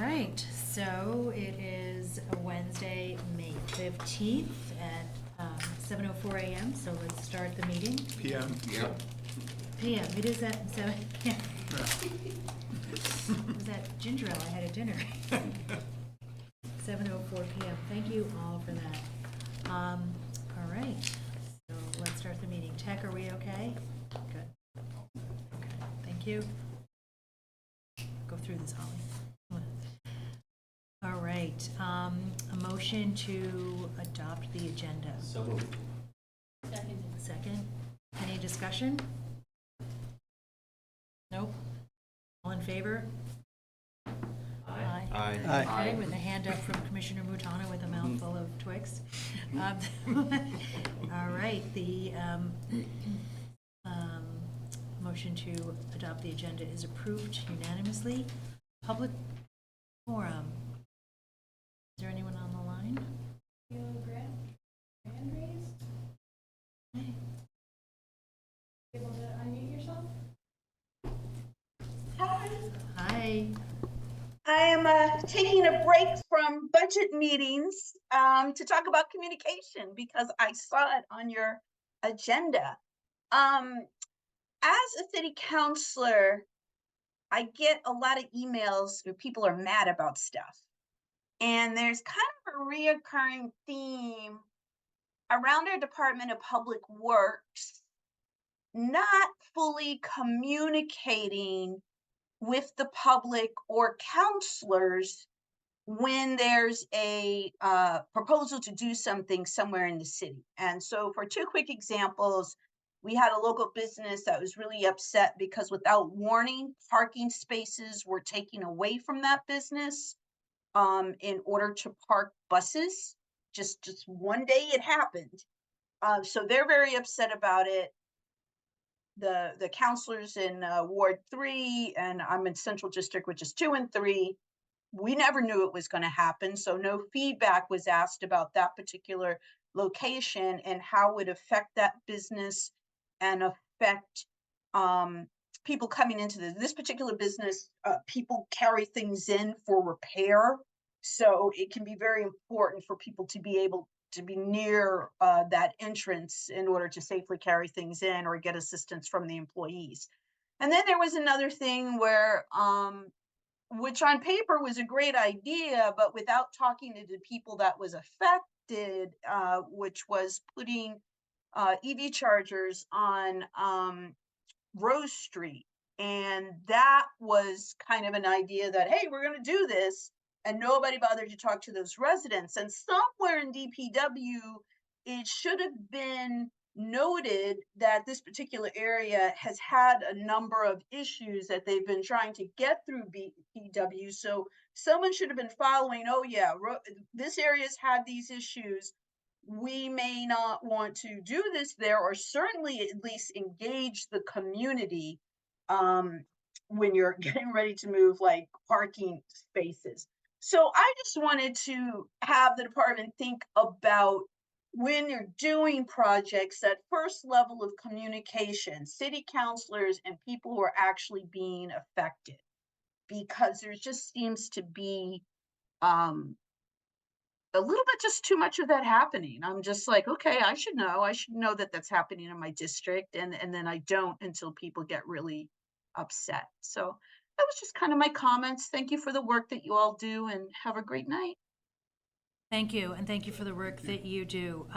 right, so it is Wednesday, May 15th at 7:04 a.m., so let's start the meeting. PM. Yep. PM, it is at 7 p.m. It was at Ginger Ale, I had a dinner. 7:04 p.m. Thank you all for that. All right, so let's start the meeting. Tech, are we okay? Good. Okay, thank you. Go through this, Holly. All right, a motion to adopt the agenda. So moved. Second. Any discussion? Nope. All in favor? Aye. Aye. Okay, with a hand up from Commissioner Mutana with a mouthful of Twix. All right, the motion to adopt the agenda is approved unanimously. Public forum. Is there anyone on the line? Hand raised. Hey. Able to unmute yourself? Hi. I am taking a break from budget meetings to talk about communication because I saw it on your agenda. As a city councilor, I get a lot of emails where people are mad about stuff. And there's kind of a reoccurring theme around our Department of Public Works not fully communicating with the public or counselors when there's a proposal to do something somewhere in the city. And so for two quick examples, we had a local business that was really upset because without warning, parking spaces were taken away from that business in order to park buses. Just one day it happened. So they're very upset about it. The counselors in Ward 3, and I'm in Central District, which is 2 and 3, we never knew it was going to happen. So no feedback was asked about that particular location and how it would affect that business and affect people coming into this particular business. People carry things in for repair. So it can be very important for people to be able to be near that entrance in order to safely carry things in or get assistance from the employees. And then there was another thing where, which on paper was a great idea, but without talking to the people that was affected, which was putting EV chargers on Rose Street. And that was kind of an idea that, hey, we're going to do this. And nobody bothered to talk to those residents. And somewhere in DPW, it should have been noted that this particular area has had a number of issues that they've been trying to get through DPW. So someone should have been following, oh yeah, this area's had these issues. We may not want to do this there, or certainly at least engage the community when you're getting ready to move like parking spaces. So I just wanted to have the department think about when you're doing projects, that first level of communication, city councilors and people who are actually being affected, because there just seems to be a little bit just too much of that happening. I'm just like, okay, I should know that that's happening in my district. And then I don't until people get really upset. So that was just kind of my comments. Thank you for the work that you all do and have a great night. Thank you, and thank you for the work that you do.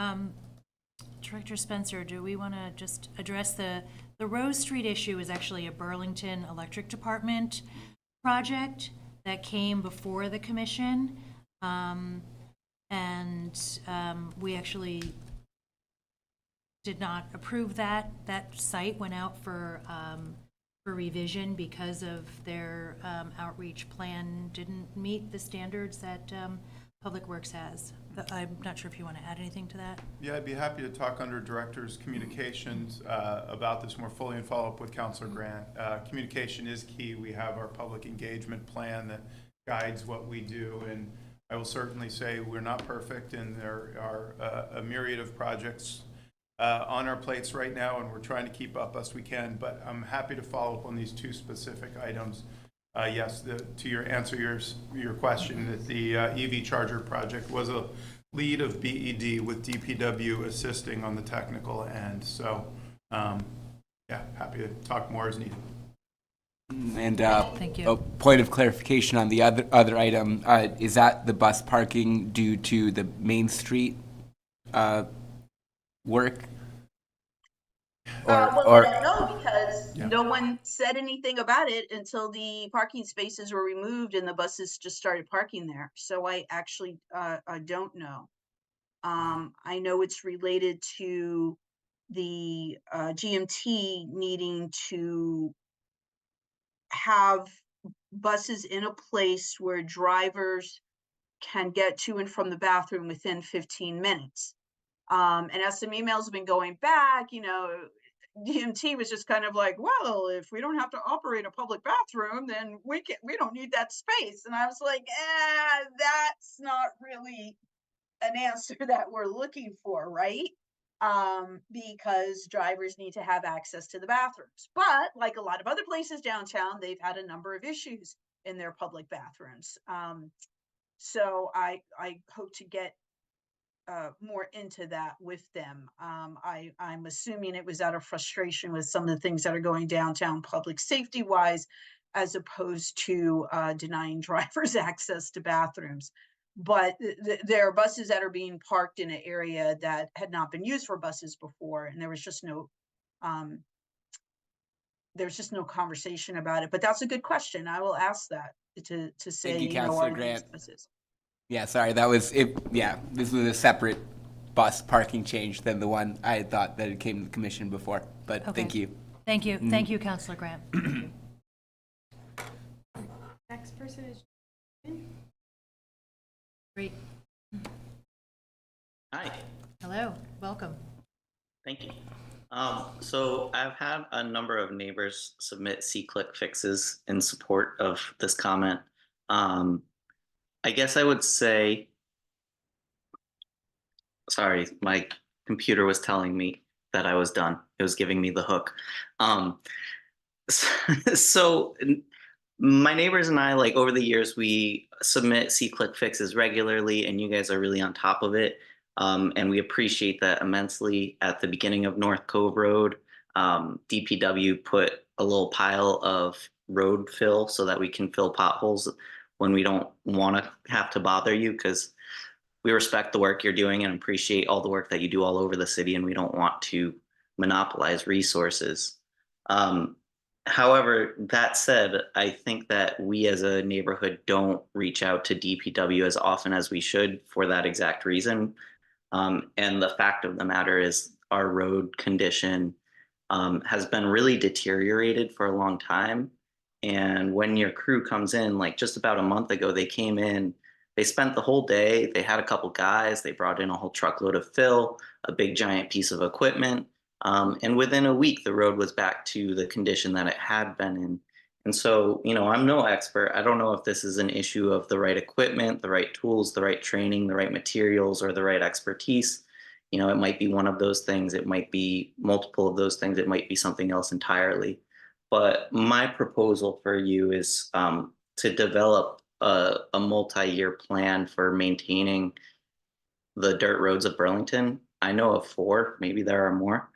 Director Spencer, do we want to just address the Rose Street issue? Is actually a Burlington Electric Department project that came before the commission. We actually did not approve that. That site went out for revision because of their outreach plan didn't meet the standards that Public Works has. But I'm not sure if you want to add anything to that. Yeah, I'd be happy to talk under Director's Communications about this more fully and follow up with Councilor Grant. Communication is key. We have our public engagement plan that guides what we do, and I will certainly say we're not perfect, and there are a myriad of projects on our plates right now, and we're trying to keep up best we can, but I'm happy to follow up on these two specific items Yes, to answer your question, that the EV charger project was a lead of BED with DPW assisting on the technical end. So, yeah, happy to talk more as needed. And Thank you. a point of clarification on the other item, is that the bus parking due to the Main Street work? Well, I don't know because Yeah. no one said anything about it until the parking spaces were removed and the buses just started parking there. So I actually I don't know. I know it's related to the GMT needing to have buses in a place where drivers can get to and from the bathroom within 15 minutes. And as some emails have been going back, DMT was just kind of like, well, if we don't have to operate a public bathroom, then we don't need that space. And I was like, that's not really an answer that we're looking for, right? Because drivers need to have access to the bathrooms. But like a lot of other places downtown, they've had a number of issues in their public bathrooms. So I hope to get more into that with them. I'm assuming it was out of frustration with some of the things that are going downtown public safety wise, as opposed to denying drivers access to bathrooms. But there are buses that are being parked in an area that had not been used for buses before, and there was just no conversation about it. But that's a good question. I will ask that to say, Thank you, Councilor are these Grant. buses? Yeah, sorry, that was it. Yeah, this was a separate bus parking change than the one I had thought that it came to the commission before. But Okay. thank you. Thank you. Thank you, Councilor Grant. Thank you. Next person is. Great. Hi, Hello, welcome. thank you. So I've had a number of neighbors submit C-click fixes in support of this comment. I guess I would say, sorry, my computer was telling me that I was done. It was giving me the hook. So my neighbors and I, like over the years, we submit C-click fixes regularly, and you guys are really on top of it. And we appreciate that immensely. At the beginning of North Cove Road, DPW put a little pile of road fill so that we can fill potholes when we don't want to have to bother you, because we respect the work you're doing and appreciate all the work that you do all over the city, and we don't want to monopolize resources. However, that said, I think that we as a neighborhood don't reach out to DPW as often as we should for that exact reason. And the fact of the matter is our road condition has been really deteriorated for a long time. And when your crew comes in, like just about a month ago, they came in, they spent the whole day, they had a couple guys, they brought in a whole truckload of fill, a big giant piece of equipment. And within a week, the road was back to the condition that it had been in. And so, I'm no expert. I don't know if this is an issue of the right equipment, the right tools, the right training, the right materials, or the right expertise. It might be one of those things. It might be multiple of those things. It might be something else entirely. But my proposal for you is to develop a multi-year plan for maintaining the dirt roads of Burlington. I know of 4, maybe there are more.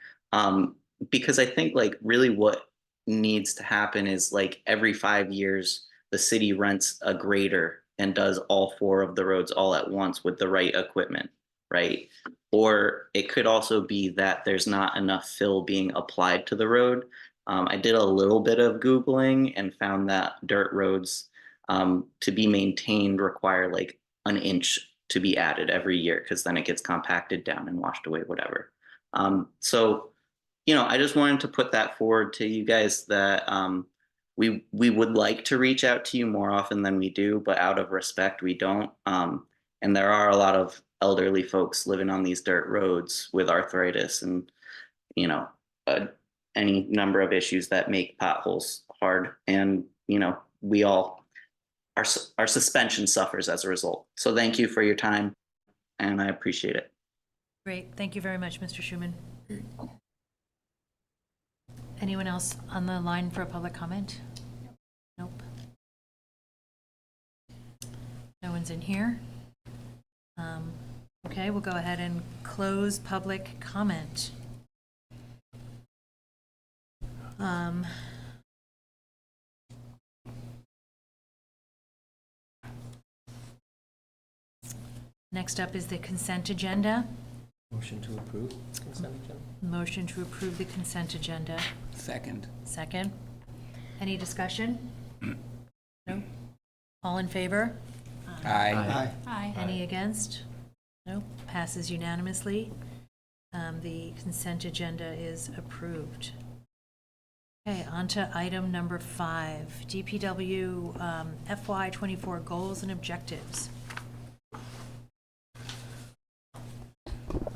Because I think like really what needs to happen is like every 5 years, the city rents a grader and does all 4 of the roads all at once with the right equipment, right? Or it could also be that there's not enough fill being applied to the road. I did a little bit of Googling and found that dirt roads to be maintained require like an inch to be added every year, because then it gets compacted down and washed away, whatever. So I just wanted to put that forward to you guys that we would like to reach out to you more often than we do, but out of respect, we don't. And there are a lot of elderly folks living on these dirt roads with arthritis and, any number of issues that make potholes hard. And, we all, our suspension suffers as a result. So thank you for your time, and I appreciate it. Great. Thank you very much, Mr. Schuman. Anyone else on the line for a public comment? Nope. one's in here. Okay, we'll go ahead and close public comment. Next up is the consent agenda. Motion to approve consent agenda? Motion to approve the consent agenda. Second. Second. Any discussion? No? All in favor? Aye. Aye. Any against? No, passes unanimously. The consent agenda is approved. Okay, on to item number 5, DPW FY '24 goals and objectives.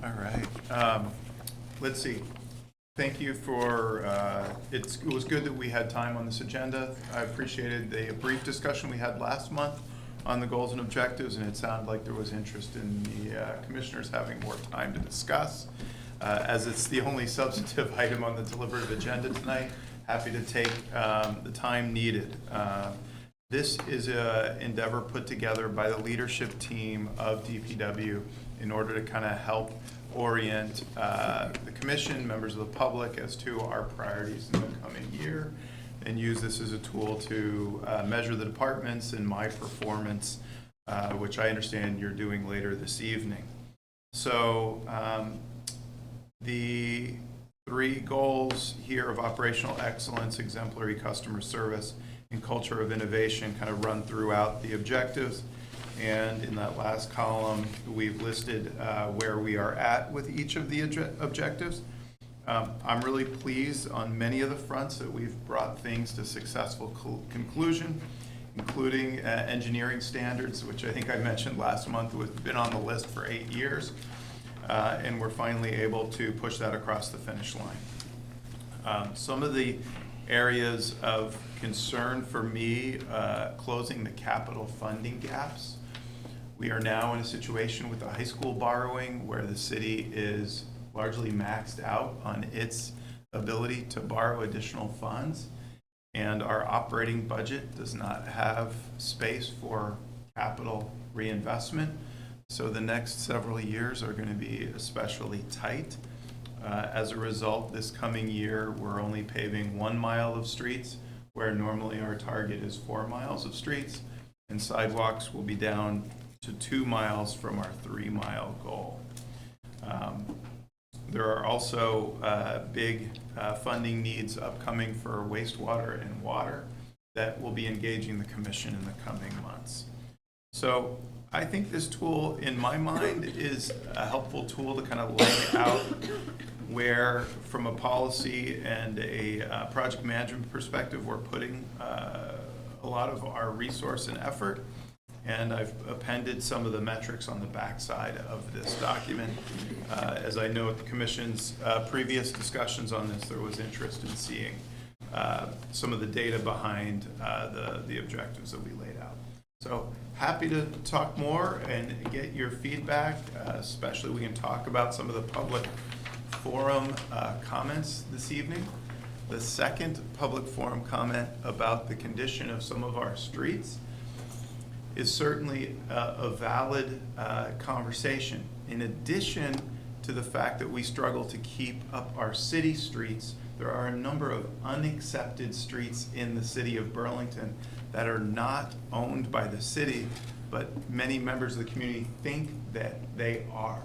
All right. Let's see. Thank you for, it was good that we had time on this agenda. I appreciated the brief discussion we had last month on the goals and objectives, and it sounded like there was interest in the commissioners having more time to discuss. As it's the only substantive item on the deliberative agenda tonight, happy to take the time needed. This is an endeavor put together by the leadership team of DPW in order to kind of help orient the commission, members of the public, as to our priorities in the coming year, and use this as a tool to measure the departments and my performance, which I understand you're doing later this evening. So the 3 goals here of operational excellence, exemplary customer service, and culture of innovation kind of run throughout the objectives. And in that last column, we've listed where we are at with each of the objectives. I'm really pleased on many of the fronts that we've brought things to successful conclusion, including engineering standards, which I think I mentioned last month, have been on the list for 8 years. And we're finally able to push that across the finish line. Some of the areas of concern for me, closing the capital funding gaps. We are now in a situation with the high school borrowing where the city is largely maxed out on its ability to borrow additional funds, and our operating budget does not have space for capital reinvestment. So the next several years are going to be especially tight. As a result, this coming year, we're only paving 1 mile of streets, where normally our target is 4 miles of streets, and sidewalks will be down to 2 miles from our 3-mile goal. There are also big funding needs upcoming for wastewater and water that will be engaging the commission in the coming months. So I think this tool, in my mind, is a helpful tool to kind of lay out where, from a policy and a project management perspective, we're putting a lot of our resource and effort. And I've appended some of the metrics on the backside of this document. As I know at the Commission's previous discussions on this, there was interest in seeing some of the data behind the objectives that we laid out. So happy to talk more and get your feedback, especially we can talk about some of the public forum comments this evening. The second public forum comment about the condition of some of our streets is certainly a valid conversation. In addition to the fact that we struggle to keep up our city streets, there are a number of unaccepted streets in the city of Burlington that are not owned by the city, but many members of the community think that they are.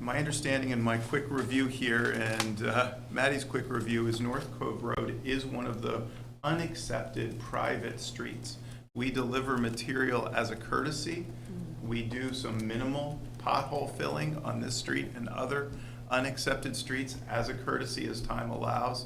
My understanding in my quick review here, and Maddie's quick review, is North Cove Road is one of the unaccepted private streets. We deliver material as a courtesy. We do some minimal pothole filling on this street and other unaccepted streets as a courtesy as time allows.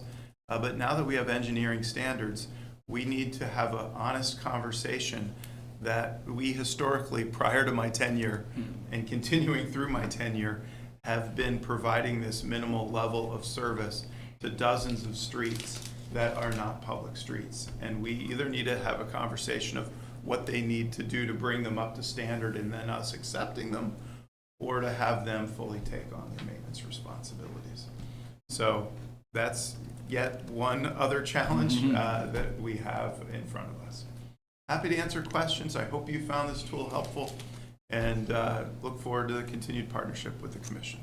But now that we have engineering standards, we need to have an honest conversation that we historically, prior to my tenure and continuing through my tenure, have been providing this minimal level of service to dozens of streets that are not public streets. And we either need to have a conversation of what they need to do to bring them up to standard and then us accepting them, or to have them fully take on their maintenance responsibilities. So that's yet one other challenge that we have in front of us. happy to answer questions. I hope you found this tool helpful, and look forward to the continued partnership with the commission.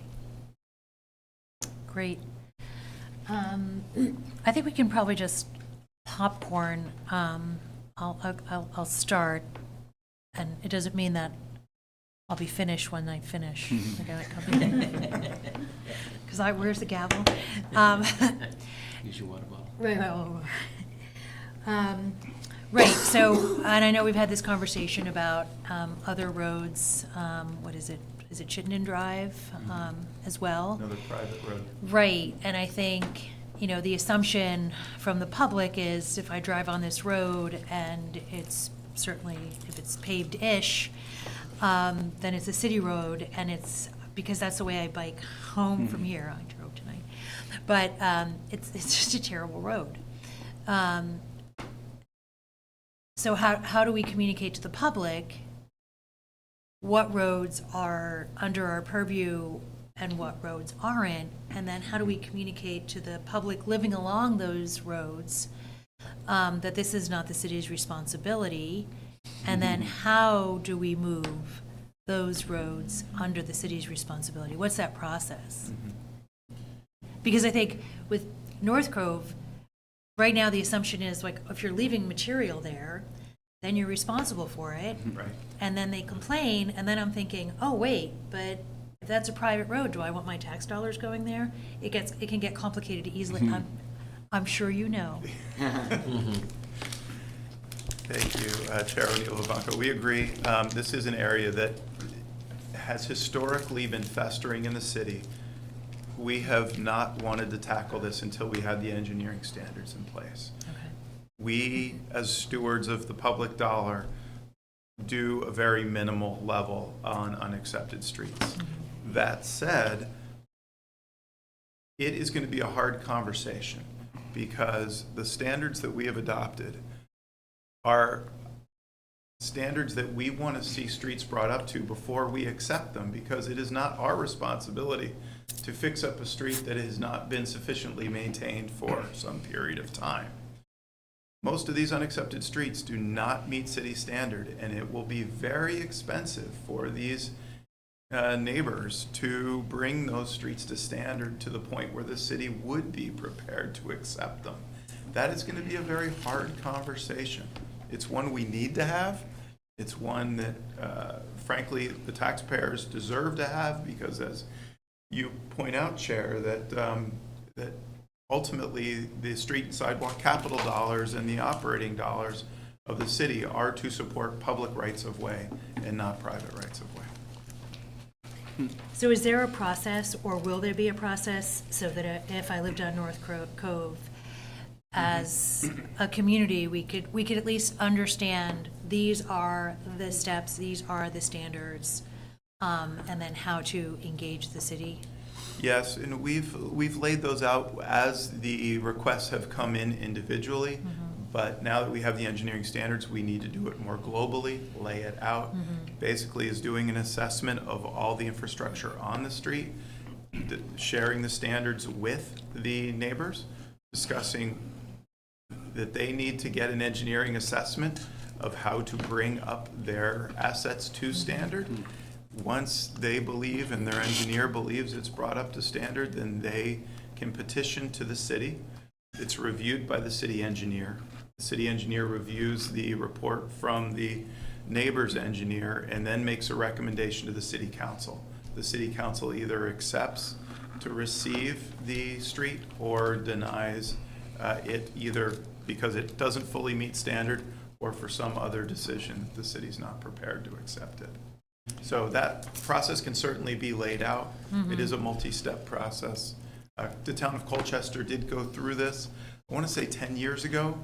Great. I think we can probably just popcorn. I'll start, and it doesn't mean that I'll be finished when I finish. Because where's the gavel? Use your water bottle. Right. Right. So, and I know we've had this conversation about other roads. What is it? Is it Chittenden Drive as well? Another private road. Right, and I think, the assumption from the public is if I drive on this road and it's certainly, if it's paved-ish, then it's a city road, and it's, because that's the way I bike home from here, I drove tonight, but it's just a terrible road. So how do we communicate to the public what roads are under our purview and what roads aren't? And then how do we communicate to the public living along those roads that this is not the city's responsibility? And then how do we move those roads under the city's responsibility? What's that process? Because I think with North Cove, right now the assumption is, like, if you're leaving material there, then you're responsible for it. Right. And then they complain, and then I'm thinking, oh, wait, but if that's a private road, do I want my tax dollars going there? It can get complicated easily. I'm sure you know. Thank you, Chair O'Neill Levanco. We agree. This is an area that has historically been festering in the city. We have not wanted to tackle this until we had the engineering standards in place. Okay. We, as stewards of the public dollar, do a very minimal level on unaccepted streets. That said, it is going to be a hard conversation because the standards that we have adopted are standards that we want to see streets brought up to before we accept them, because it is not our responsibility to fix up a street that has not been sufficiently maintained for some period of time. Most of these unaccepted streets do not meet city standard, and it will be very expensive for these neighbors to bring those streets to standard to the point where the city would be prepared to accept them. That is going to be a very hard conversation. It's one we need to have. It's one that, frankly, the taxpayers deserve to have, because, as you point out, Chair, that ultimately the street and sidewalk capital dollars and the operating dollars of the city are to support public rights of way and not private rights of way. So is there a process, or will there be a process, so that if I lived on North Cove, as a community, we could at least understand these are the steps, these are the standards, and then how to engage the city? Yes, and we've laid those out as the requests have come in individually. But now that we have the engineering standards, we need to do it more globally, lay it out. Basically is doing an assessment of all the infrastructure on the street, sharing the standards with the neighbors, discussing that they need to get an engineering assessment of how to bring up their assets to standard. Once they believe and their engineer believes it's brought up to standard, then they can petition to the city. It's reviewed by the city engineer. The city engineer reviews the report from the neighbor's engineer and then makes a recommendation to the city council. The city council either accepts to receive the street or denies it, either because it doesn't fully meet standard or for some other decision the city's not prepared to accept it. So that process can certainly be laid out. It is a multi-step process. The town of Colchester did go through this, I want to say 10 years ago,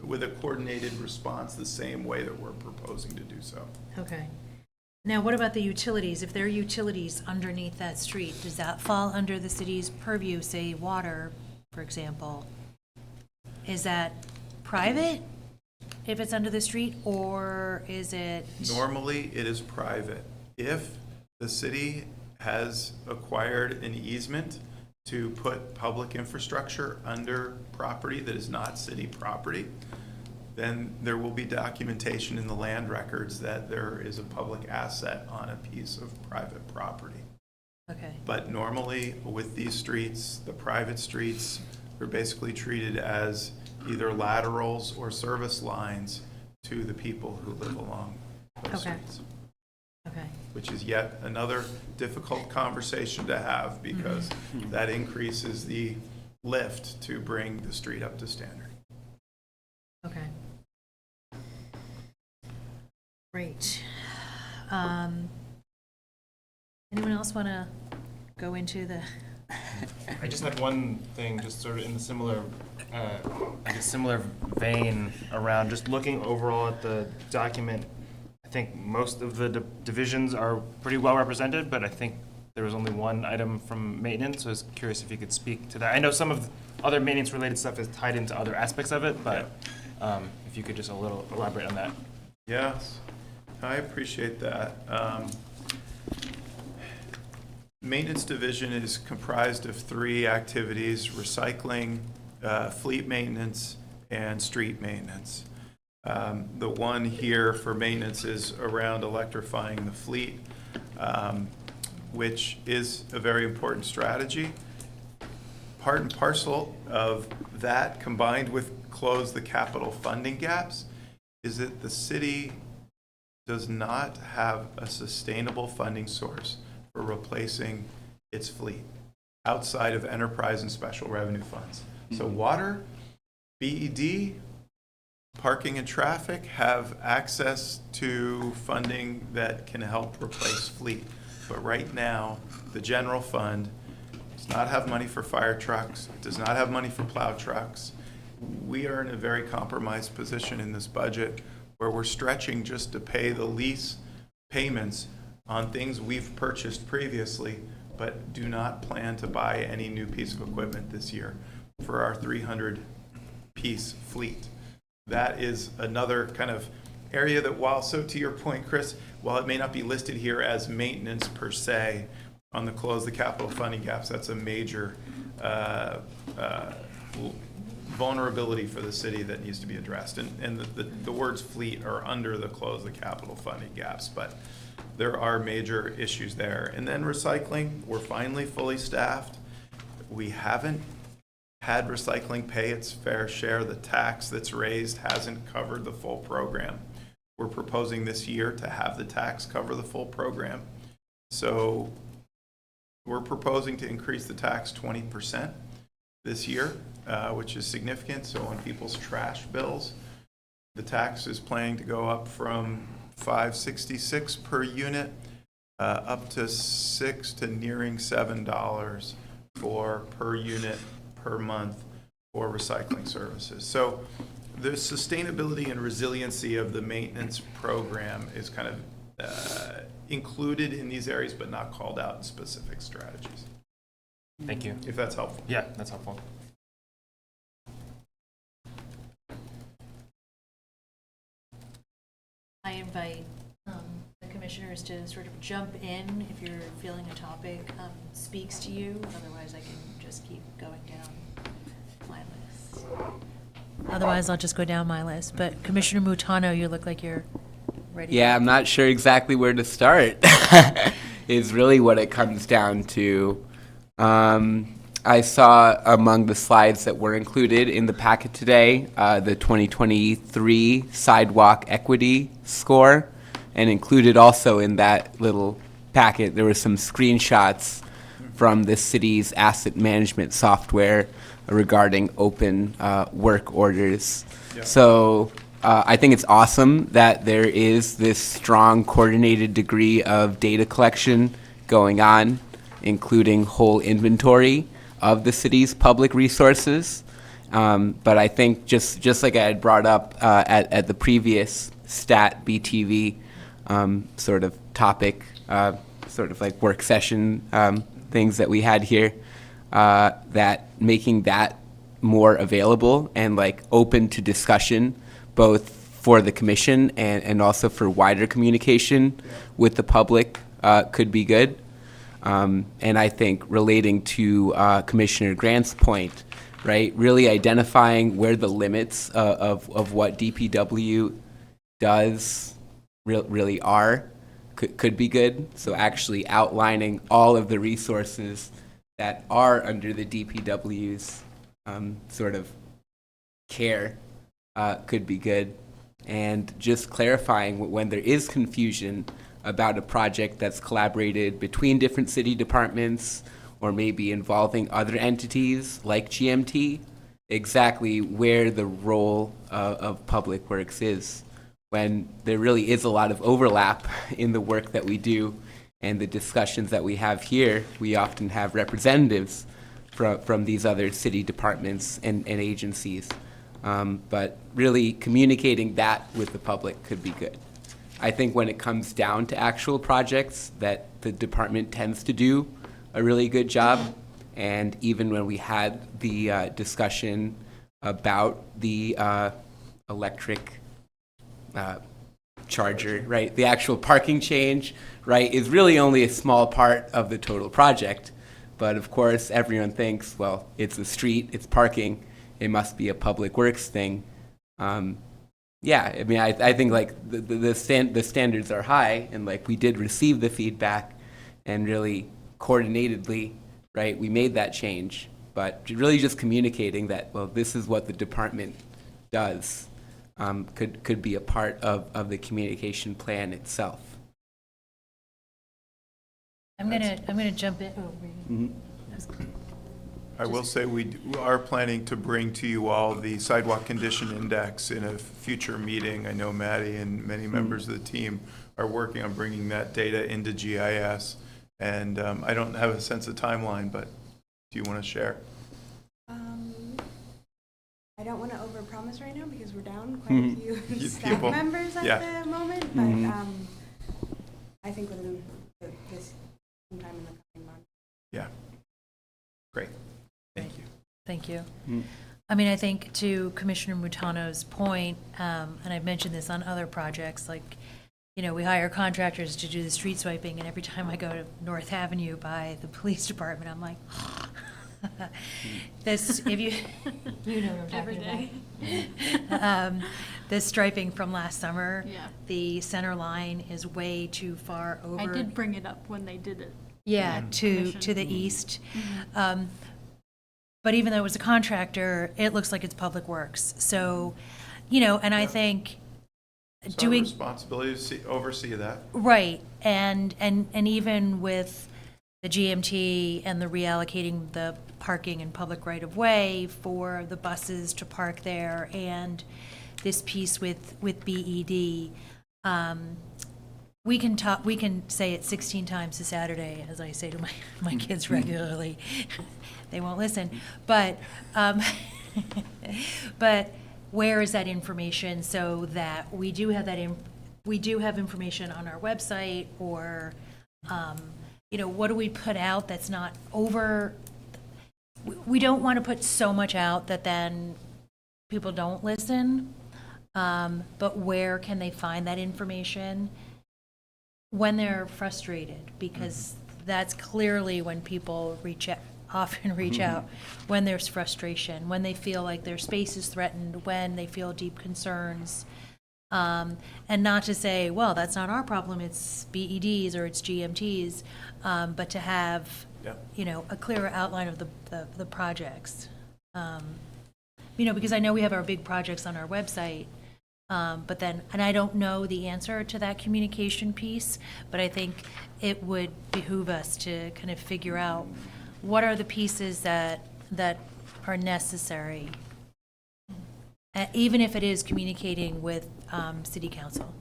with a coordinated response the same way that we're proposing to do so. Okay. Now, what about the utilities? If there are utilities underneath that street, does that fall under the city's purview, say water, for example? Is that private if it's under the street, or is it? Normally, it is private. If the city has acquired an easement to put public infrastructure under property that is not city property, then there will be documentation in the land records that there is a public asset on a piece of private property. Okay, But normally with these streets, the private streets are basically treated as either laterals or service lines to the people who live along those Okay. streets, okay, which is yet another difficult conversation to have because that increases the lift to bring the street up to standard. okay. Great. Anyone else want to go into the, I just had one thing, just sort of in the similar, I guess similar vein around just looking overall at the document. I think most of the divisions are pretty well represented, but I think there was only one item from maintenance. So I was curious if you could speak to that. I know some of the other maintenance related stuff is tied into other aspects of it, but if you could just a little elaborate on that. Yes, I appreciate that. Maintenance division is comprised of 3 activities: recycling, fleet maintenance, and street maintenance. The one here for maintenance is around electrifying the fleet, which is a very important strategy. Part and parcel of that, combined with close the capital funding gaps, is that the city does not have a sustainable funding source for replacing its fleet outside of enterprise and special revenue funds. So water, BED, parking and traffic have access to funding that can help replace fleet. But right now, the general fund does not have money for fire trucks, it does not have money for plow trucks. We are in a very compromised position in this budget where we're stretching just to pay the lease payments on things we've purchased previously, but do not plan to buy any new piece of equipment this year for our 300-piece fleet. That is another kind of area that so to your point, Chris, while it may not be listed here as maintenance per se, on the close the capital funding gaps, that's a major vulnerability for the city that needs to be addressed. And the words fleet are under the close the capital funding gaps, but there are major issues there. And then recycling, we're finally fully staffed. We haven't had recycling pay its fair share. The tax that's raised hasn't covered the full program. We're proposing this year to have the tax cover the full program. So we're proposing to increase the tax 20% this year, which is significant. So on people's trash bills, the tax is planning to go up from $5.66 per unit up to $6 to nearing $7 per unit per month for recycling services. So the sustainability and resiliency of the maintenance program is kind of included in these areas, but not called out in specific strategies. Thank you. If that's helpful. Yeah, that's helpful. I invite the commissioners to sort of jump in if you're feeling a topic speaks to you. Otherwise, I can just keep going down my list. Otherwise, I'll just go down my list. But Commissioner Mutano, you look like you're ready. Yeah, I'm not sure exactly where to start, is really what it comes down to. I saw among the slides that were included in the packet today, the 2023 sidewalk equity score, and included also in that little packet, there were some screenshots from the city's asset management software regarding open work orders. Yeah. So I think it's awesome that there is this strong coordinated degree of data collection going on, including whole inventory of the city's public resources. But I think just like I had brought up at the previous STAT BTV sort of topic, sort of like work session things that we had here, that making that more available and like open to discussion, both for the commission and also for wider communication with the public could be good. And I think relating to Commissioner Grant's point right? Really identifying where the limits of what DPW does really are could be good. So actually outlining all of the resources that are under the DPW's sort of care could be good. And just clarifying when there is confusion about a project that's collaborated between different city departments or maybe involving other entities like GMT, exactly where the role of Public Works is, when there really is a lot of overlap in the work that we do and the discussions that we have here. We often have representatives from these other city departments and agencies. But really communicating that with the public could be good. I think when it comes down to actual projects, that the department tends to do a really good job. And even when we had the discussion about the electric charger, right? The actual parking change, right, is really only a small part of the total project. But of course, everyone thinks, well, it's a street, it's parking, it must be a public works thing. Yeah, I mean, I think like the standards are high, and like we did receive the feedback, and really coordinatedly, right, we made that change. But really just communicating that, well, this is what the department does, could be a part of the communication plan itself. I'm gonna jump in. Oh, Mhm. I will say we are planning to bring to you all the sidewalk condition index in a future meeting. I know Maddie and many members of the team are working on bringing that data into GIS. And I don't have a sense of timeline, but do you want to share? I don't want to overpromise right now because we're down quite a few staff People. members at Yeah. the moment, but I think within this sometime in the coming month. Yeah. Great. Thank you. Thank you. Mm. I mean, I think to Commissioner Mutano's point, and I've mentioned this on other projects, like, you know, we hire contractors to do the street swiping, and every time I go to North Avenue by the police department, I'm like, this, if you, you know what I'm Every talking day. about. The striping from last summer, Yeah. the center line is way too far over. I did bring it up when they did it. Yeah, to Commission. the east. But even though it was a contractor, it looks like it's Public Works. So, you know, and I Yeah. think It's our doing, responsibility to oversee that. right, and even with the GMT and the reallocating the parking and public right-of-way for the buses to park there, and this piece with BED, we can say it 16 times a Saturday, as I say to my kids regularly. They won't listen. But, but where is that information so that we do have we do have information on our website, or, you know, what do we put out that's not over? We don't want to put so much out that then people don't listen. But where can they find that information? When they're frustrated, because that's clearly when people often reach out, when there's frustration, when they feel like their space is threatened, when they feel deep concerns. And not to say, well, that's not our problem, it's BEDs or it's GMTs, but to have, you know, a clearer outline of the projects. You know, because I know we have our big projects on our website, but then, and I don't know the answer to that communication piece, but I think it would behoove us to kind of figure out what are the pieces that are necessary, even if it is communicating with City Council.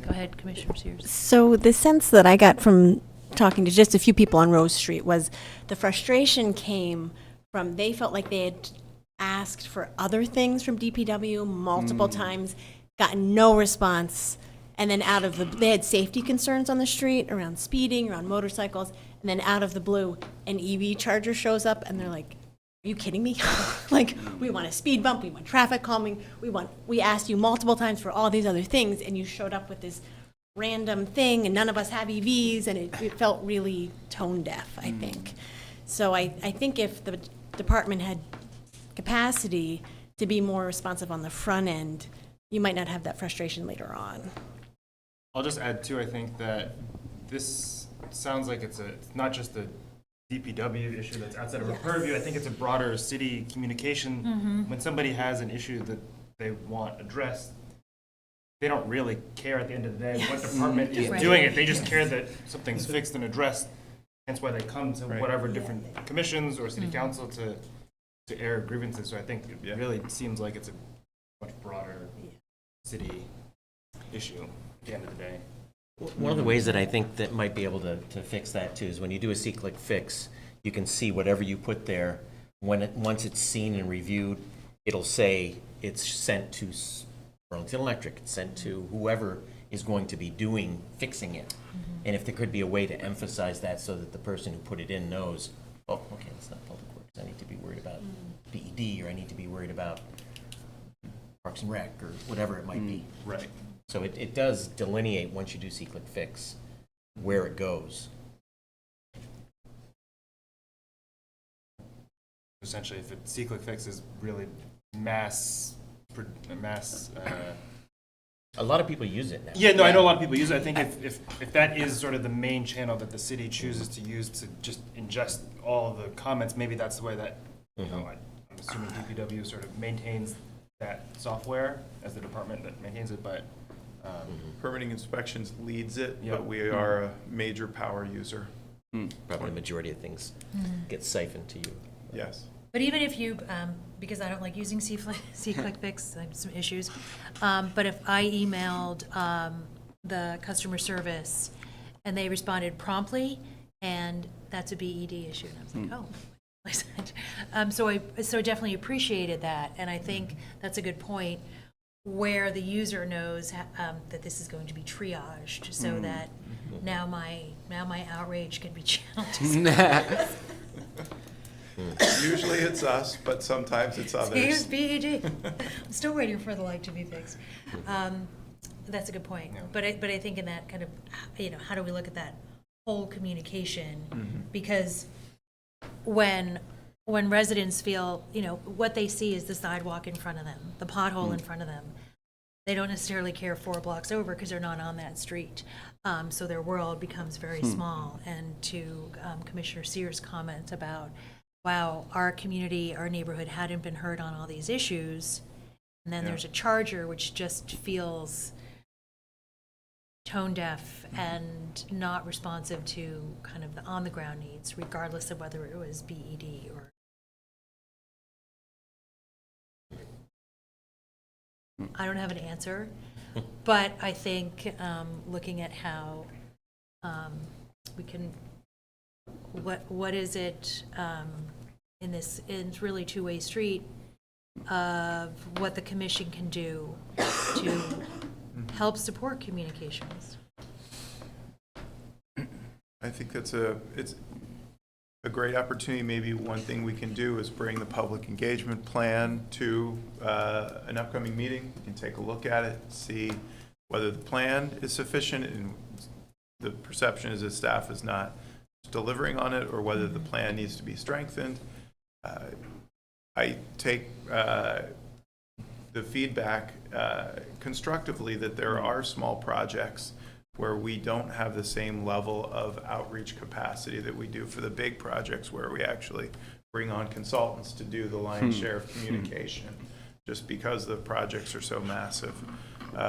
Go ahead, Commissioner Sears. So the sense that I got from talking to just a few people on Rose Street was the frustration came from they felt like they had asked for other things from DPW multiple times, gotten no response, and then they had safety concerns on the street around speeding, around motorcycles, and then out of the blue, an EV charger shows up, and they're like, are you kidding me? Like, we want a speed bump, we want traffic calming, we asked you multiple times for all these other things, and you showed up with this random thing, and none of us have EVs, and it felt really tone deaf, I think. So I think if the department had capacity to be more responsive on the front end, you might not have that frustration later on. I'll just add too, I think that this sounds like it's not just a DPW issue that's outside of our purview. I think it's a broader city communication. When somebody has an issue that they want addressed, they don't really care at the end of the day what department is doing it. They just care that something's fixed and addressed. Hence why they come to whatever different commissions or city council to air grievances. So I think it really seems like it's a much broader city issue at the end of the day. One of the ways that I think that might be able to fix that too is when you do a C-click fix, you can see whatever you put there. Once it's seen and reviewed, it'll say it's sent to Burlington Electric, it's sent to whoever is going to be fixing it. And if there could be a way to emphasize that so that the person who put it in knows, oh, okay, it's not Public Works, I need to be worried about BED, or I need to be worried about Parks and Rec, or whatever it might be. Right. So it does delineate, once you do C-click fix, where it goes. Essentially, if it C-click fix is really mass. A lot of people use it now. Yeah, no, I know a lot of people use it. I think if that is sort of the main channel that the city chooses to use to just ingest all of the comments, maybe that's the way that, you know, I'm assuming DPW sort of maintains that software as the department that maintains it, but Permitting inspections leads it, Yeah. but we are a major power user. Probably the majority of things get siphoned to you. Yes. But even if you, because I don't like using C-click fix, I have some issues, but if I emailed the customer service and they responded promptly, and that's a BED issue, and I was like, oh. So I definitely appreciated that, and I think that's a good point, where the user knows that this is going to be triaged, so that now my outrage can be channeled. Usually it's us, but sometimes it's others. BED. I'm still waiting for the light to be fixed. That's a good point. Yeah. But I think in that kind of, how do we look at that whole communication? Because when residents feel, what they see is the sidewalk in front of them, the pothole in front of them. They don't necessarily care 4 blocks over because they're not on that street. So their world becomes very small. And to Commissioner Sears' comment about, wow, our community, our neighborhood hadn't been heard on all these issues. And then there's a charger which just feels tone deaf and not responsive to kind of the on the ground needs, regardless of whether it was BED or. I don't have an answer, but I think looking at how we can, what is it in this, it's really two-way street of what the commission can do to help support communications. I think it's a great opportunity. Maybe one thing we can do is bring the public engagement plan to an upcoming meeting. We can take a look at it, see whether the plan is sufficient, and the perception is that staff is not delivering on it, or whether the plan needs to be strengthened. I take the feedback constructively that there are small projects where we don't have the same level of outreach capacity that we do for the big projects, where we actually bring on consultants to do the lion's share of communication, just because the projects are so massive.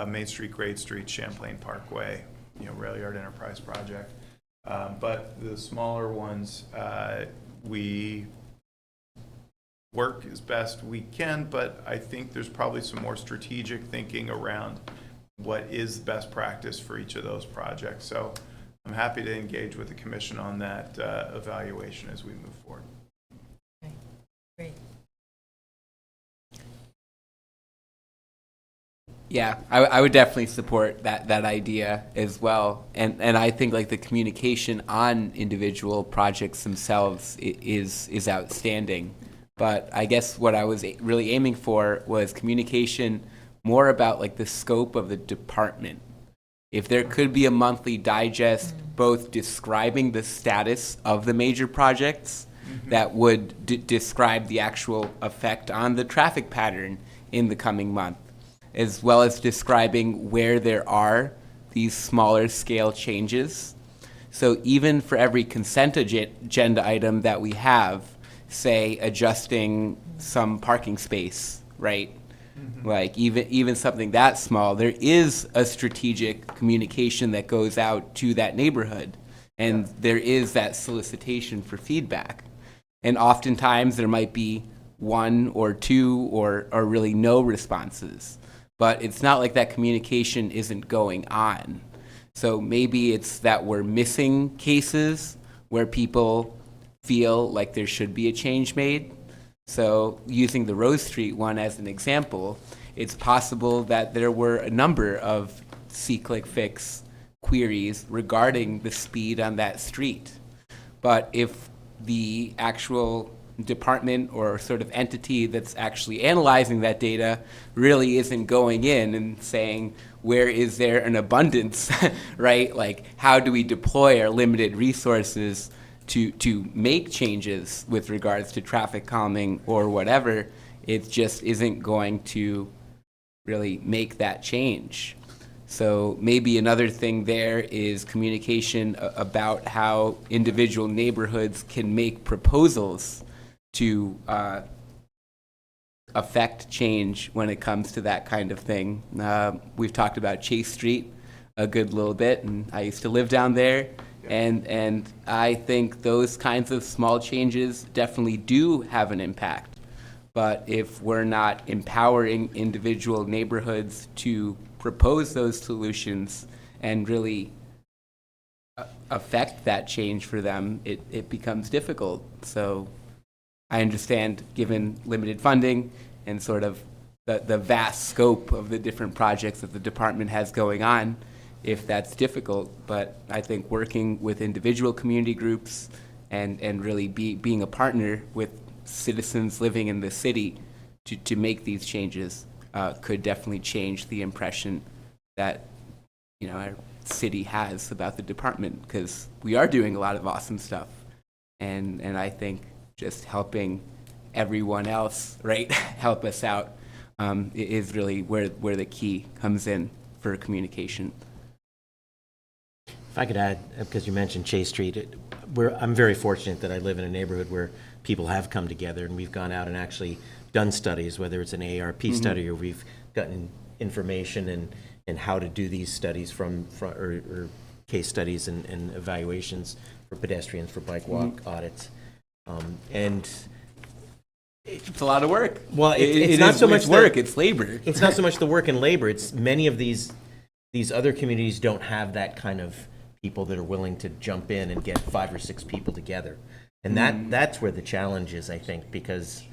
Main Street, Great Street, Champlain Parkway, Rail Yard Enterprise Project. But the smaller ones, we work as best we can, but I think there's probably some more strategic thinking around what is best practice for each of those projects. So I'm happy to engage with the commission on that evaluation as we move forward. Okay, great. Yeah, I would definitely support that idea as well. And I think like the communication on individual projects themselves is outstanding. But I guess what I was really aiming for was communication more about like the scope of the department. If there could be a monthly digest, both describing the status of the major projects, that would describe the actual effect on the traffic pattern in the coming month, as well as describing where there are these smaller scale changes. So even for every consent agenda item that we have, say adjusting some parking space, right? Like even something that small, there is a strategic communication that goes out to that neighborhood, and there is that solicitation for feedback. And oftentimes there might be one or two or really no responses, but it's not like that communication isn't going on. So maybe it's that we're missing cases where people feel like there should be a change made. So using the Rose Street one as an example, it's possible that there were a number of see-click-fix queries regarding the speed on that street. But if the actual department or sort of entity that's actually analyzing that data really isn't going in and saying, where is there an abundance, right? Like, how do we deploy our limited resources to make changes with regards to traffic calming or whatever, it just isn't going to really make that change. So maybe another thing there is communication about how individual neighborhoods can make proposals to affect change when it comes to that kind of thing. We've talked about Chase Street a good little bit, and I used to live down there. And I think those kinds of small changes definitely do have an impact. But if we're not empowering individual neighborhoods to propose those solutions and really affect that change for them, it becomes difficult. So I understand, given limited funding and sort of the vast scope of the different projects that the department has going on, if that's difficult, but I think working with individual community groups and really being a partner with citizens living in the city to make these changes could definitely change the impression that, you know, our city has about the department, because we are doing a lot of awesome stuff. And I think just helping everyone else, right, help us out is really where the key comes in for communication. If I could add, because you mentioned Chase Street, I'm very fortunate that I live in a neighborhood where people have come together and we've gone out and actually done studies, whether it's an AARP study or we've gotten information and how to do these studies or case studies and evaluations for pedestrians, for bike walk audits. And it's a lot of work. Well, it's not so much work, it's labor. It's not so much the work and labor. It's many of these other communities don't have that kind of people that are willing to jump in and get 5 or 6 people together. And that's where the challenge is, I think, because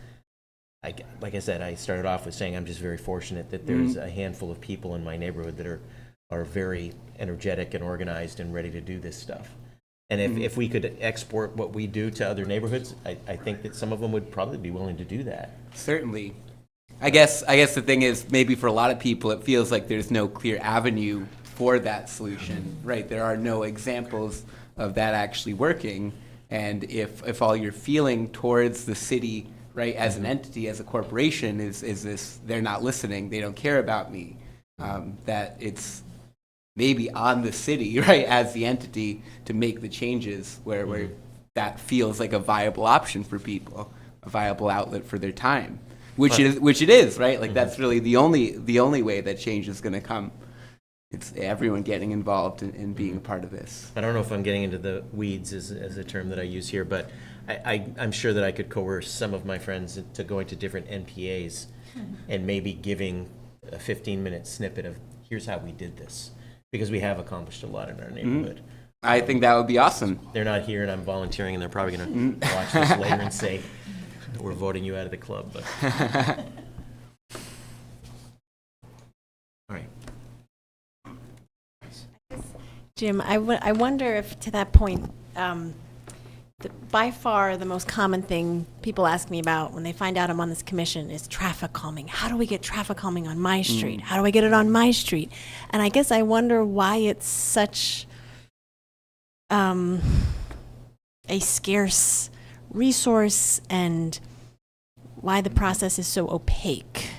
like I said, I started off with saying I'm just very fortunate that there's a handful of people in my neighborhood that are very energetic and organized and ready to do this stuff. And if we could export what we do to other neighborhoods, I think that some of them would probably be willing to do that. Certainly. I guess the thing is, maybe for a lot of people, it feels like there's no clear avenue for that solution, right? There are no examples of that actually working. And if all you're feeling towards the city, right, as an entity, as a corporation, is this, they're not listening, they don't care about me, that it's maybe on the city, right, as the entity to make the changes where that feels like a viable option for people, a viable outlet for their time. Which it is, right? Like that's really the only way that change is going to come. It's everyone getting involved in being a part of this. I don't know if I'm getting into the weeds as a term that I use here, but I'm sure that I could coerce some of my friends into going to different NPAs and maybe giving a 15-minute snippet of here's how we did this, because we have accomplished a lot in our neighborhood. I think that would be awesome. They're not here, and I'm volunteering, and they're probably going to watch this later and say, we're voting you out of the club. But. All right. Jim, I wonder if, to that point, by far the most common thing people ask me about when they find out I'm on this commission is traffic calming. How do we get traffic calming on my street? How do I get it on my street? And I guess I wonder why it's such a scarce resource and why the process is so opaque.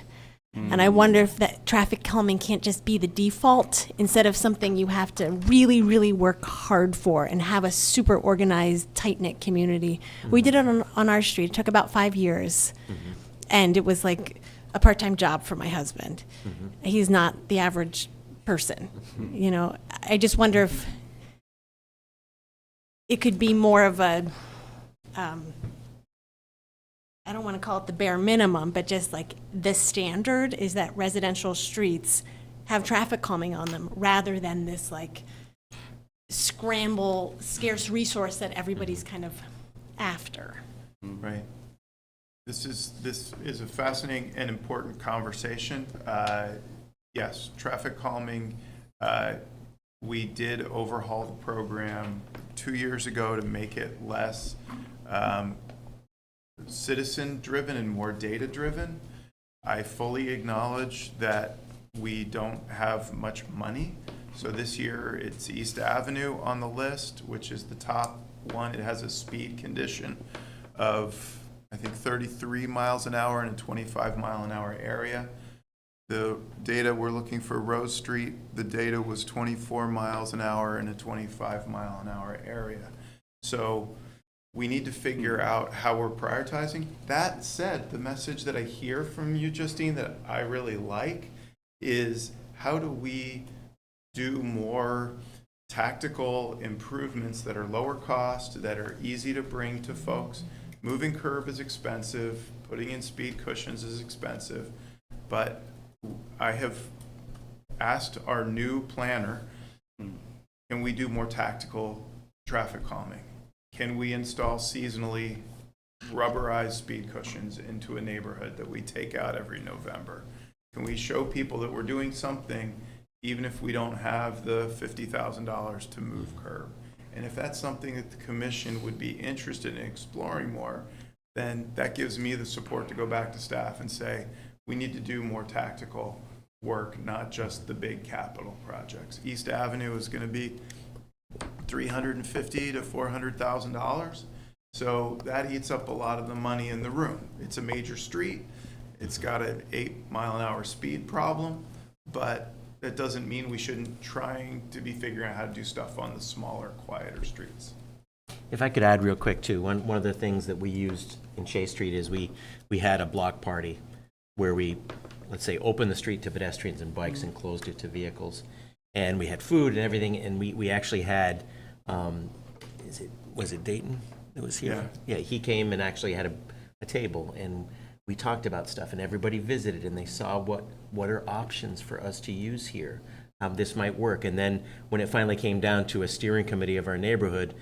And I wonder if that traffic calming can't just be the default instead of something you have to really, really work hard for and have a super organized, tight-knit community. We did it on our street. It took about 5 years. And it was like a part-time job for my husband. He's not the average person. You know, I just wonder if it could be more of a, I don't want to call it the bare minimum, but just like the standard is that residential streets have traffic calming on them rather than this like scramble, scarce resource that everybody's kind of after. Right. This is a fascinating and important conversation. Yes, traffic calming. We did overhaul the program 2 years ago to make it less citizen-driven and more data-driven. I fully acknowledge that we don't have much money. So this year, it's East Avenue on the list, which is the top one. It has a speed condition of, I think, 33 miles an hour in a 25-mile-an-hour area. The data we're looking for Rose Street, the data was 24 miles an hour in a 25-mile-an-hour area. So we need to figure out how we're prioritizing. That said, the message that I hear from you, Justine, that I really like is how do we do more tactical improvements that are lower cost, that are easy to bring to folks. Moving curb is expensive, putting in speed cushions is expensive, but I have asked our new planner, can we do more tactical traffic calming? Can we install seasonally rubberized speed cushions into a neighborhood that we take out every November? Can we show people that we're doing something even if we don't have the $50,000 to move curb? And if that's something that the commission would be interested in exploring more, then that gives me the support to go back to staff and say, we need to do more tactical work, not just the big capital projects. East Avenue is going to be $350,000 to $400,000. So that eats up a lot of the money in the room. It's a major street. It's got an 8-mile-an-hour speed problem, but that doesn't mean we shouldn't trying to be figuring out how to do stuff on the smaller, quieter streets. If I could add real quick too, one of the things that we used in Chase Street is we had a block party where we, let's say, opened the street to pedestrians and bikes and closed it to vehicles. And we had food and everything, and we actually had, was it Dayton that was here? Yeah, he came and actually had a table, and we talked about stuff, and everybody visited, and they saw what are options for us to use here, how this might work. And then when it finally came down to a steering committee of our neighborhood,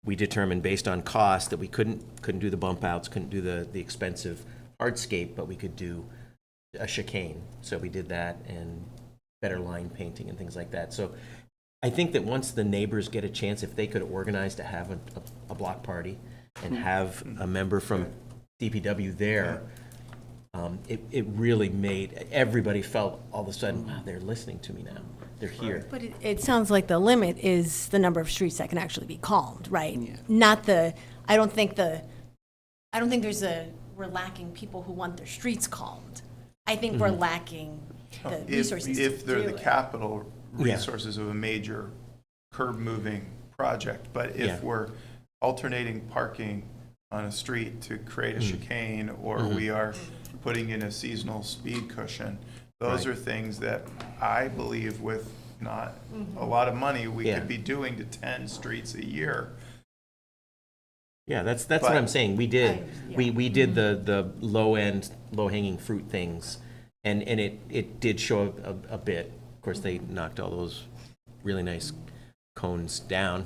we determined based on cost that we couldn't do the bump outs, couldn't do the expensive hardscape, but we could do a chicane. So we did that, and better line painting and things like that. So I think that once the neighbors get a chance, if they could organize to have a block party and have a member from DPW there, it really made, everybody felt all of a sudden, wow, they're listening to me now. They're here. But it sounds like the limit is the number of streets that can actually be calmed, right? Yeah. Not I don't think we're lacking people who want their streets calmed. I think we're lacking the resources to If they're do the it. capital resources of a major curb moving project, but if we're alternating parking on a street to create a chicane, or we are putting in a seasonal speed cushion, those are things that I believe with not a lot of money, we could be doing to 10 streets a year. Yeah, that's what I'm saying. We did we did the low hanging fruit things, and it did show a bit. Of course, they knocked all those really nice cones down,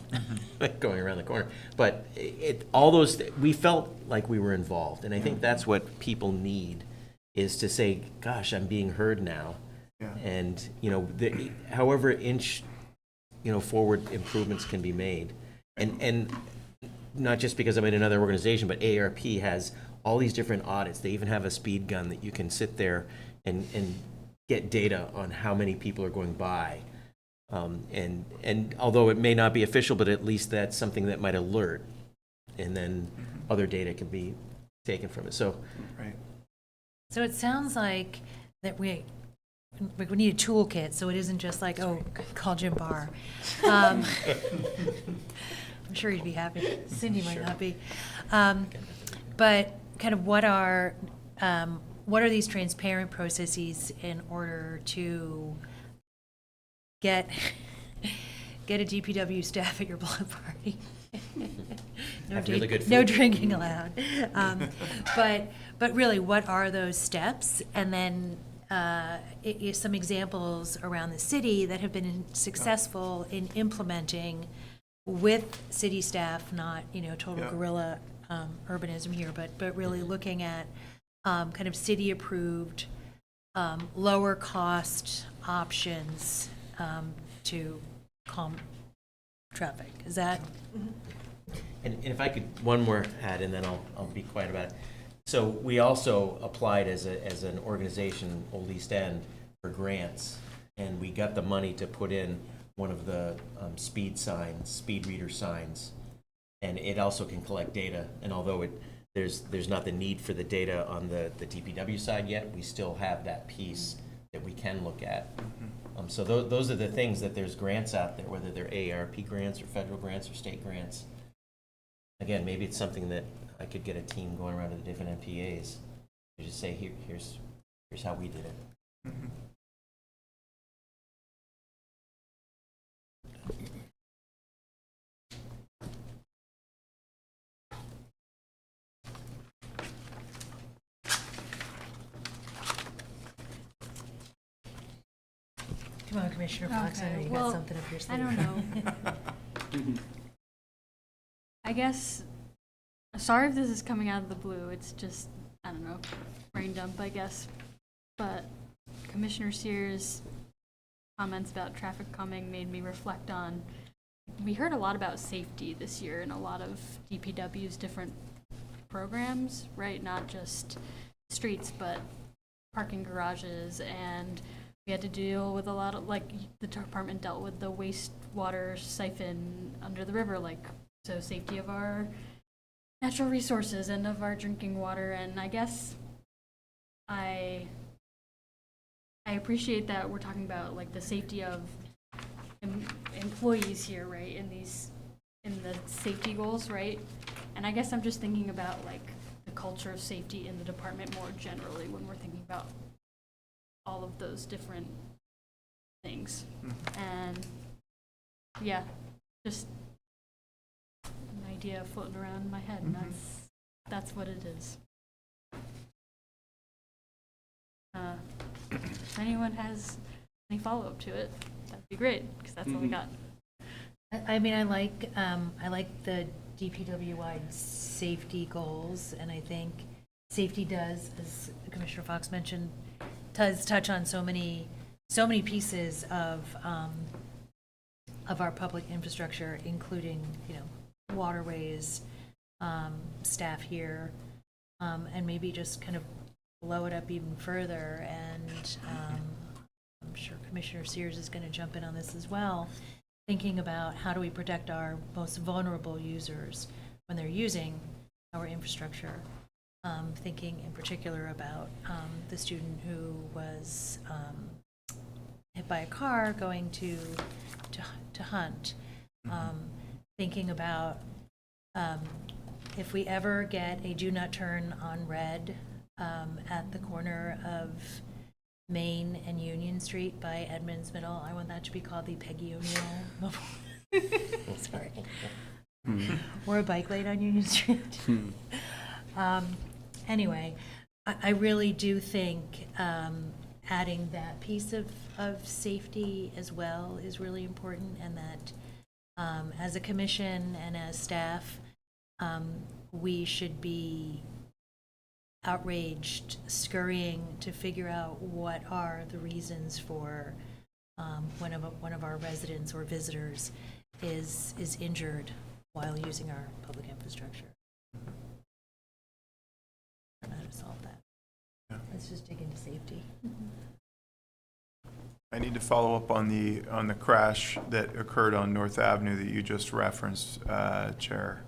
going around the corner. But all those we felt like we were involved, and I think that's what people need, is to say, "Gosh, I'm being heard now," and however inch forward improvements can be made, and. Not just because I'm in another organization, but AARP has all these different audits. They even have a speed gun that you can sit there and get data on how many people are going by. And although it may not be official, but at least that's something that might alert and then other data can be taken from it. So Right. So it sounds like that we need a toolkit, so it isn't just like, oh, call Jim Barr. I'm sure he'd be happy. Cindy might not be. But kind of what are these transparent processes in order to get a DPW staff at your block party? No Have really good No food. drinking allowed. But really, what are those steps? And then some examples around the city that have been successful in implementing with city staff, not, total Yeah. guerrilla urbanism here, but really looking at kind of city-approved, lower-cost options to calm traffic. Is that? And if I could, one more add, and then I'll be quiet about it. So we also applied as an organization, Old East End, for grants, and we got the money to put in one of the speed reader signs, and it also can collect data. And although there's not the need for the data on the DPW side yet, we still have that piece that we can look at. So those are the things that there's grants out there, whether they're AARP grants or federal grants or state grants. Again, maybe it's something that I could get a team going around to the different MPAs to just say, here's how we did it. Come on, Commissioner Fox, I know Okay, you well, got something up your sleeve. I don't know. I guess, sorry if this is coming out of the blue. It's just, I don't know, brain dump, I guess. But Commissioner Sears' comments about traffic calming made me reflect on, we heard a lot about safety this year in a lot of DPW's different programs, right? Not just streets, but parking garages, and we had to deal with a lot of, like, the department dealt with the wastewater siphon under the river, like, so safety of our natural resources and of our drinking water. And I guess I appreciate that we're talking about, like, the safety of employees here, right, in the safety goals, right? And I guess I'm just thinking about, like, the culture of safety in the department more generally when we're thinking about all of those different things. And yeah, just an idea floating around in my head, and that's what it is. If anyone has any follow-up to it, that'd be great, because that's all we got. I mean, I like the DPW-wide safety goals, and I think safety does, as Commissioner Fox mentioned, does touch on so many pieces of our public infrastructure, including, waterways, staff here, and maybe just kind of blow it up even further. And I'm sure Commissioner Sears is going to jump in on this as well, thinking about how do we protect our most vulnerable users when they're using our infrastructure. Thinking in particular about the student who was hit by a car going to hunt. Thinking about if we ever get a do not turn on red at the corner of Main and Union Street by Edmonds Middle, I want that to be called the Peggy O'Neill. Sorry. Or a bike lane on Union Street. Anyway, I really do think adding that piece of safety as well is really important, and that as a commission and as staff, we should be outraged, scurrying to figure out what are the reasons for when one of our residents or visitors is injured while using our public infrastructure. I don't know how to solve that. Yeah. Let's just dig into safety. I need to follow up on the crash that occurred on North Avenue that you just referenced, Chair.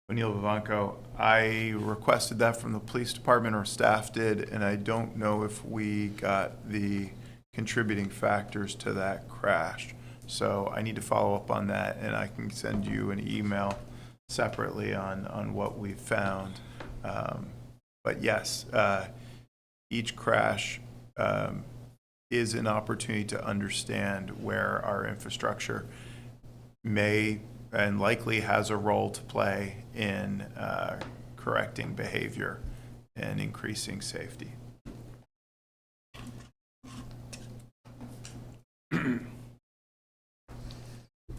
O'Neill Vivanco. I requested that from the police department, or staff did, and I don't know if we got the contributing factors to that crash. So I need to follow up on that, and I can send you an email separately on what we found. But yes, each crash is an opportunity to understand where our infrastructure may and likely has a role to play in correcting behavior and increasing safety.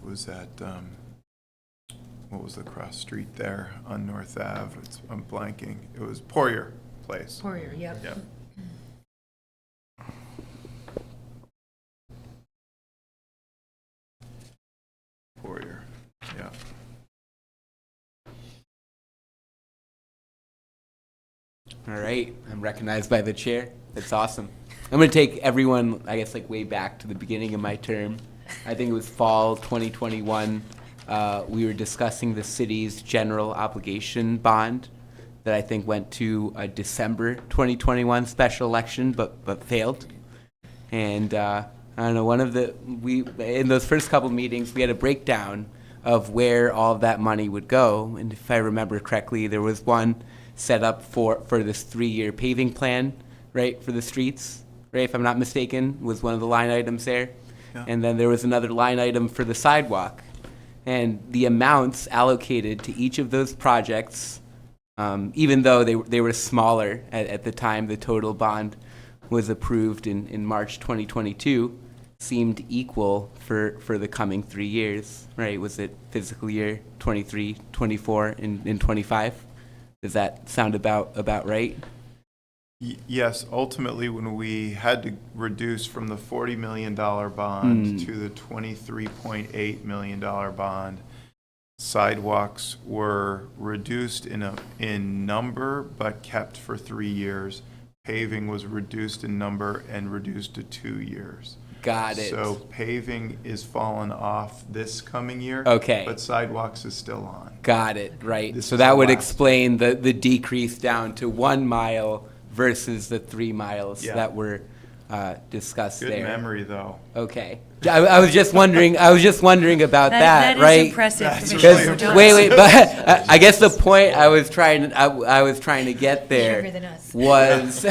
Was that, what was the cross street there on North Ave? I'm blanking. It was Poirier Place. Poirier, yep. Yep. Poirier, yeah. All right, I'm recognized by the chair. That's awesome. I'm going to take everyone, I guess, like way back to the beginning of my term. I think it was fall 2021. We were discussing the city's general obligation bond that I think went to a December 2021 special election, but failed. And I don't know, in those first couple meetings, we had a breakdown of where all of that money would go. And if I remember correctly, there was one set up for this 3-year paving plan, right, for the streets, right, if I'm not mistaken, was one of the line items there. Yeah. And then there was another line item for the sidewalk. And the amounts allocated to each of those projects, even though they were smaller at the time the total bond was approved in March 2022, seemed equal for the coming 3 years, right? Was it fiscal year 23, 24, and 25? Does that sound about right? Yes, ultimately, when we had to reduce from the $40 million bond to the $23.8 million bond, sidewalks were reduced in number but kept for 3 years. Paving was reduced in number and reduced to 2 years. Got it. So paving is fallen off this coming year. Okay. But sidewalks is still on. Got it, right. This So is that the would last. explain the decrease down to 1 mile versus the 3 miles Yeah. that were discussed Good there. memory, though. Okay. I was just wondering about that, That right? is impressive, That's Commissioner really Sotelo. Wait, but I guess the point I was trying to get Younger than there us. was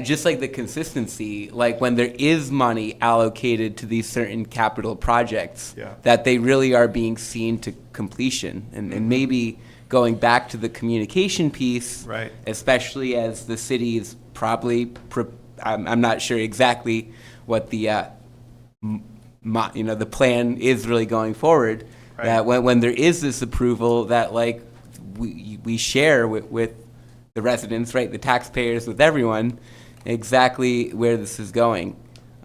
just like the consistency, like when there is money allocated to these certain capital projects, Yeah. that they really are being seen to completion. And maybe going back to the communication piece, Right. especially as the city is probably, I'm not sure exactly what the the plan is really going forward. Right. That when there is this approval, that like we share with the residents, right, the taxpayers, with everyone, exactly where this is going,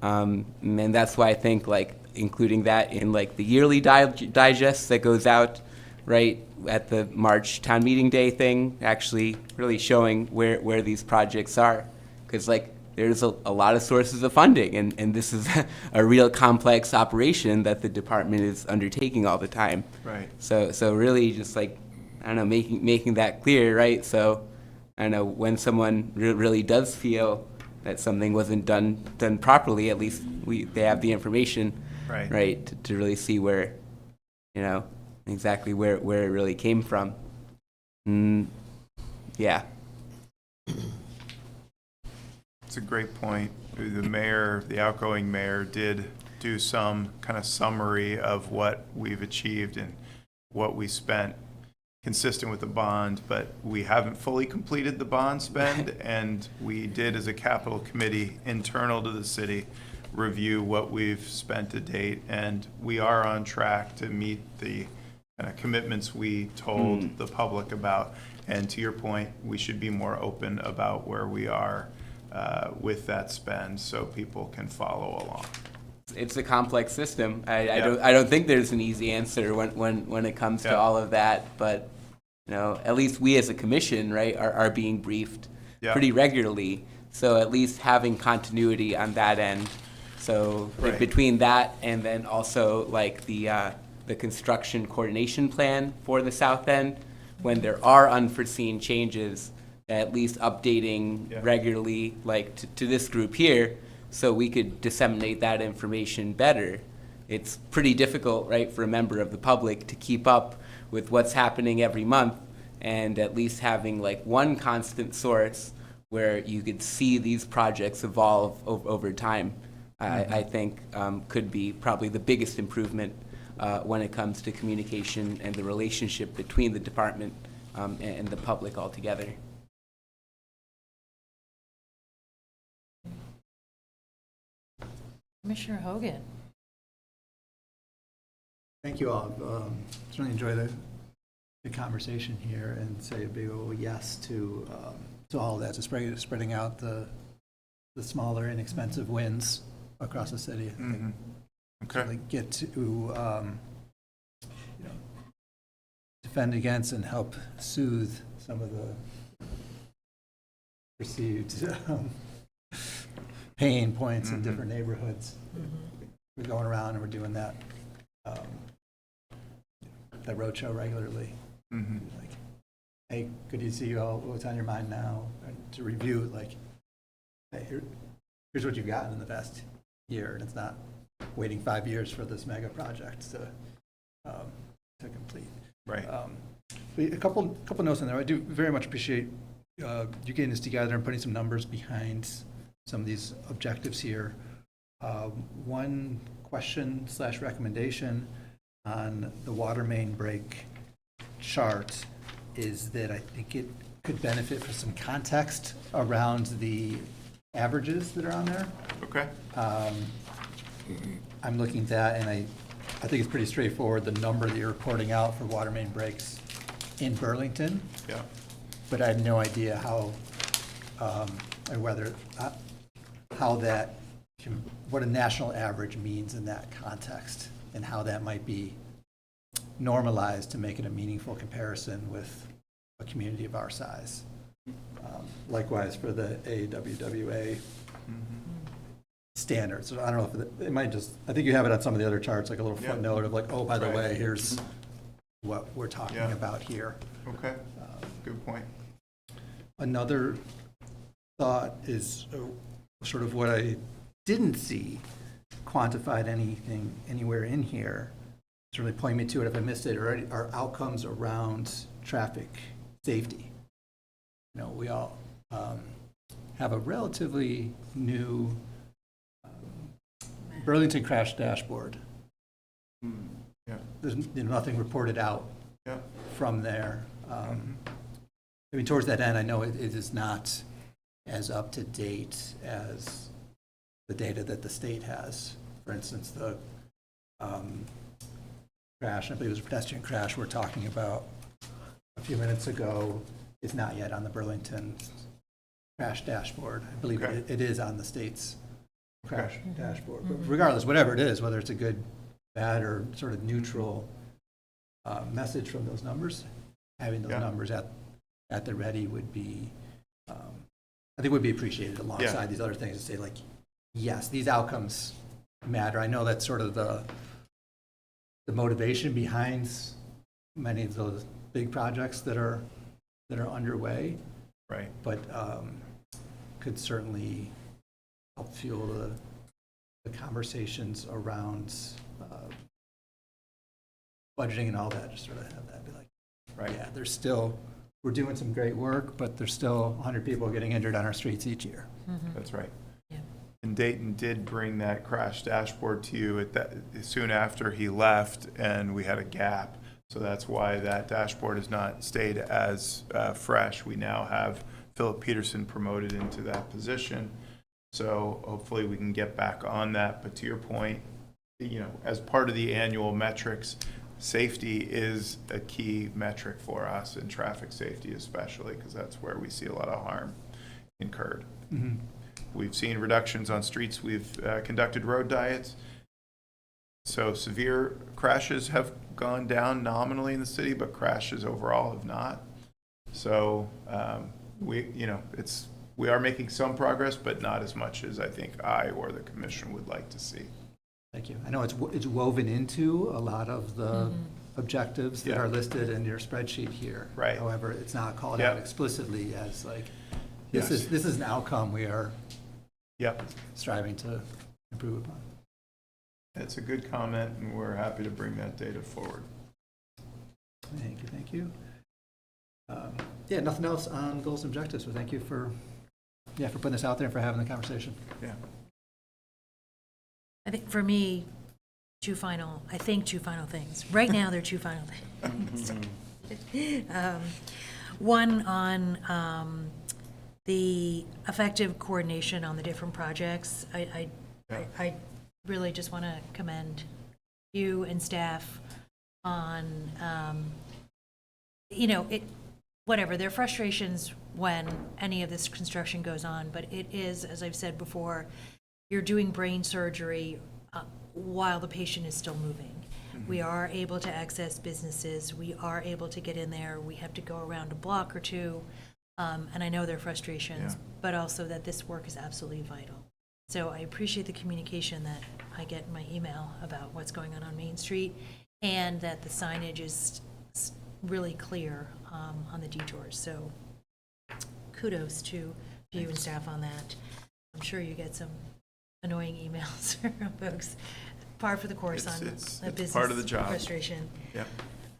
and that's why I think like including that in like the yearly digest that goes out, right, at the March town meeting day thing, actually really showing where these projects are, because like there's a lot of sources of funding, and this is a real complex operation that the department is undertaking all the time. Right. So really just like, I don't know, making that clear, right? So I don't know, when someone really does feel that something wasn't done properly, at least they have the information, Right. to really see where, exactly where it really came from. Yeah. It's a great point. The outgoing mayor did do some kind of summary of what we've achieved and what we spent consistent with the bond, but we haven't fully completed the bond spend, and we did, as a capital committee internal to the city, review what we've spent to date, and we are on track to meet the commitments we told the public about. And to your point, we should be more open about where we are with that spend, so people can follow along. It's a complex system. I Yeah. don't think there's an easy answer when it comes to Yeah. all of that, but at least we as a commission, right, are being briefed Yeah. pretty regularly. So at least having continuity on that end. So Right. between that and then also like the the construction coordination plan for the south end. When there are unforeseen changes, at least updating Yeah. regularly, like to this group here, so we could disseminate that information better. It's pretty difficult, right, for a member of the public to keep up with what's happening every month, and at least having like one constant source where you could see these projects evolve over time, I think could be probably the biggest improvement when it comes to communication and the relationship between the department and the public altogether. Commissioner Hogan. Thank you all. Certainly enjoy the conversation here and say a big old yes to all of that, to spreading out the smaller, inexpensive wins across the city. I think Okay. certainly get to defend against and help soothe some of the perceived pain points in different neighborhoods. We're going around and we're doing that that roadshow regularly. Like, hey, good to see you all. What's on your mind now? And to review, like, hey, here's what you've gotten in the past year, and it's not waiting 5 years for this mega project to complete. Right. A couple notes in there. I do very much appreciate you getting this together and putting some numbers behind some of these objectives here. One question / recommendation on the water main break chart is that I think it could benefit for some context around the averages that are on there. Okay. I'm looking at that, and I think it's pretty straightforward, the number that you're reporting out for water main breaks in Burlington. Yeah. But I had no idea how, or whether, how that, what a national average means in that context, and how that might be normalized to make it a meaningful comparison with a community of our size. Likewise for the AWWA standards. So I don't know if it might just, I think you have it on some of the other charts, like a little Yeah. footnote of like, oh, by the Right. way, here's what we're talking Yeah. about here. Okay. Good point. Another thought is sort of what I didn't see quantified anything anywhere in here. It's really pointing me to it if I missed it, or are outcomes around traffic safety. You know, we all have a relatively new Burlington crash dashboard. Yeah. There's nothing reported out Yeah. from there. I mean, towards that end, I know it is not as up to date as the data that the state has. For instance, the crash, I believe it was a pedestrian crash we're talking about a few minutes ago, is not yet on the Burlington crash dashboard. I believe Okay. it is on the state's crash Okay. dashboard. But regardless, whatever it is, whether it's a good, bad, or sort of neutral message from those numbers, having those Yeah. numbers at the ready would be, I think would be appreciated alongside these other things, to say like, yes, these outcomes matter. I know that's sort of the motivation behind many of those big projects that are underway, Right. but could certainly help fuel the conversations around budgeting and all that. Just sort of have that be like, Right. yeah, we're doing some great work, but there's still 100 people getting injured on our streets each year. That's right. Yeah. And Dayton did bring that crash dashboard to you soon after he left, and we had a gap. So that's why that dashboard has not stayed as fresh. We now have Philip Peterson promoted into that position. So hopefully we can get back on that. But to your point, you know, as part of the annual metrics, safety is a key metric for us, and traffic safety especially, because that's where we see a lot of harm incurred. We've seen reductions on streets. We've conducted road diets. So severe crashes have gone down nominally in the city, but crashes overall have not. So we are making some progress, but not as much as I think I or the commission would like to see. Thank you. I know it's woven into a lot of the objectives that Yeah. are listed in your spreadsheet here. Right. However, it's not called Yeah. out explicitly as like, Yes. this is an outcome we are Yep. striving to improve upon. It's a good comment, and we're happy to bring that data forward. Thank you, thank you. Yeah, nothing else on goals and objectives, so thank you for putting this out there and for having the conversation. Yeah. I think for me, two final things. Right now, there are two final things. One on the effective coordination on the different projects. I really just want to commend you and staff on, whatever, there are frustrations when any of this construction goes on, but it is, as I've said before, you're doing brain surgery while the patient is still moving. We are able to access businesses. We are able to get in there. We have to go around a block or two. And I know there are frustrations, but also that this work is absolutely vital. So I appreciate the communication that I get in my email about what's going on Main Street, and that the signage is really clear on the detours. So kudos to you and staff on that. I'm sure you get some annoying emails from folks. Par for the course on It's the business part of the job. frustration. Yep.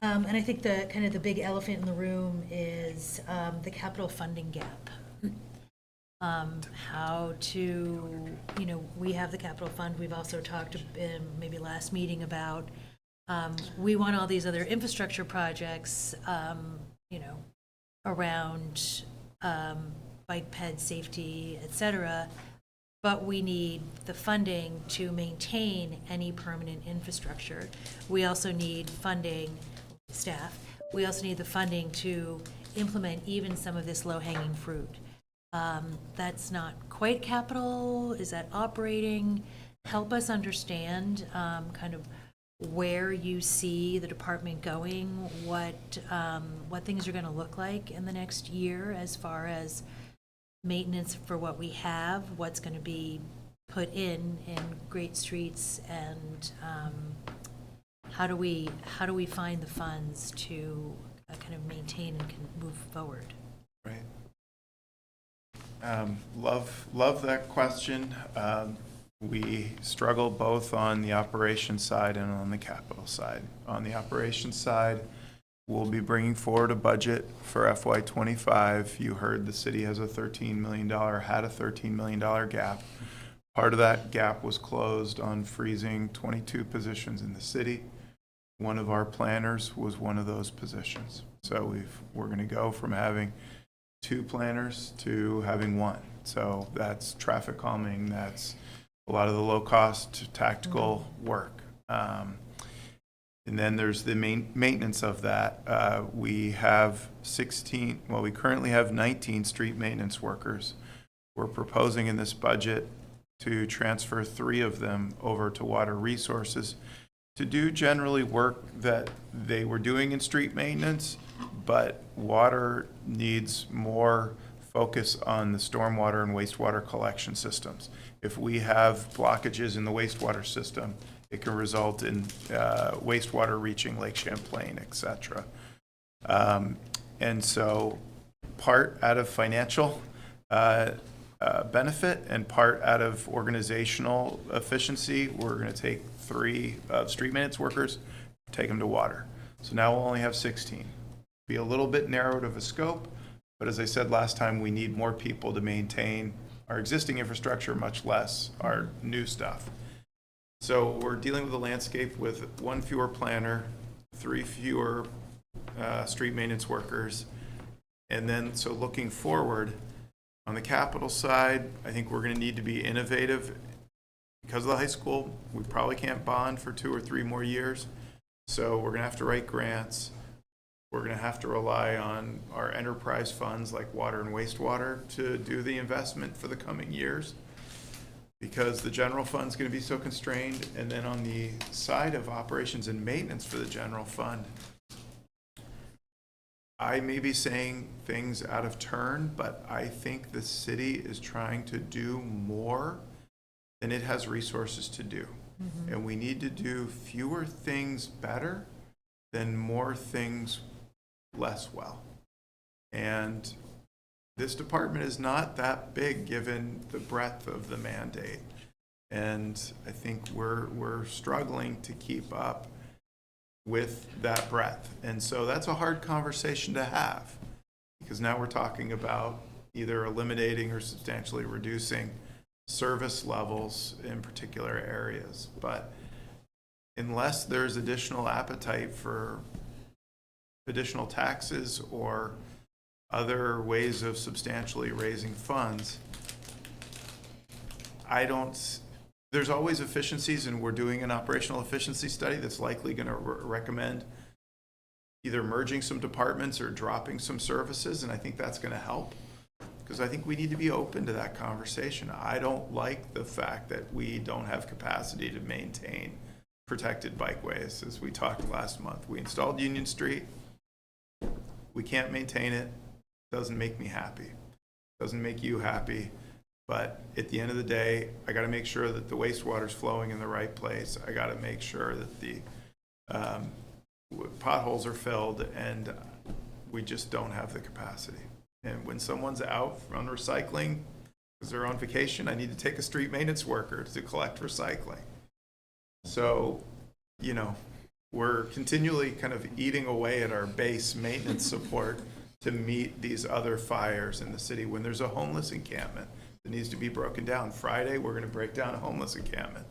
And I think the kind of the big elephant in the room is the capital funding gap. How to, we have the capital fund. We've also talked in maybe last meeting about we want all these other infrastructure projects, around bike ped safety, et cetera. But we need the funding to maintain any permanent infrastructure. We also need funding, staff, we also need the funding to implement even some of this low-hanging fruit. That's not quite capital, is that operating? Help us understand kind of where you see the department going, what things are gonna look like in the next year as far as maintenance for what we have, what's going to be put in great streets, and how do we find the funds to kind of maintain and can move forward? Right. Love that question. We struggle both on the operations side and on the capital side. On the operations side, we'll be bringing forward a budget for FY25. You heard the city has had a $13 million gap. Part of that gap was closed on freezing 22 positions in the city. One of our planners was one of those positions. So we're going to go from having 2 planners to having 1. So that's traffic calming. That's a lot of the low-cost tactical work. And then there's the maintenance of that. We have we currently have 19 street maintenance workers. We're proposing in this budget to transfer 3 of them over to water resources to do generally work that they were doing in street maintenance, but water needs more focus on the stormwater and wastewater collection systems. If we have blockages in the wastewater system, it can result in wastewater reaching Lake Champlain, et cetera. And so part out of financial benefit and part out of organizational efficiency, we're going to take 3 street maintenance workers, take them to water. So now we'll only have 16. Be a little bit narrowed of a scope, but as I said last time, we need more people to maintain our existing infrastructure, much less our new stuff. So we're dealing with a landscape with 1 fewer planner, 3 fewer street maintenance workers. And then, so looking forward, on the capital side, I think we're going to need to be innovative. Because of the high school, we probably can't bond for 2 or 3 more years. So we're going to have to write grants. We're going to have to rely on our enterprise funds like water and wastewater to do the investment for the coming years, because the general fund's going to be so constrained. And then on the side of operations and maintenance for the general fund, I may be saying things out of turn, but I think the city is trying to do more than it has resources to do. And we need to do fewer things better than more things less well. And this department is not that big given the breadth of the mandate. And I think we're struggling to keep up with that breadth. And so that's a hard conversation to have, because now we're talking about either eliminating or substantially reducing service levels in particular areas. But unless there's additional appetite for additional taxes or other ways of substantially raising funds, there's always efficiencies, and we're doing an operational efficiency study that's likely going to recommend either merging some departments or dropping some services, and I think that's going to help, because I think we need to be open to that conversation. I don't like the fact that we don't have capacity to maintain protected bikeways. As we talked last month, we installed Union Street. We can't maintain it. Doesn't make me happy. Doesn't make you happy. But at the end of the day, I got to make sure that the wastewater's flowing in the right place. I got to make sure that the potholes are filled, and we just don't have the capacity. And when someone's out on recycling because they're on vacation, I need to take a street maintenance worker to collect recycling. So, you know, we're continually kind of eating away at our base maintenance support to meet these other fires in the city. When there's a homeless encampment that needs to be broken down, Friday we're going to break down a homeless encampment.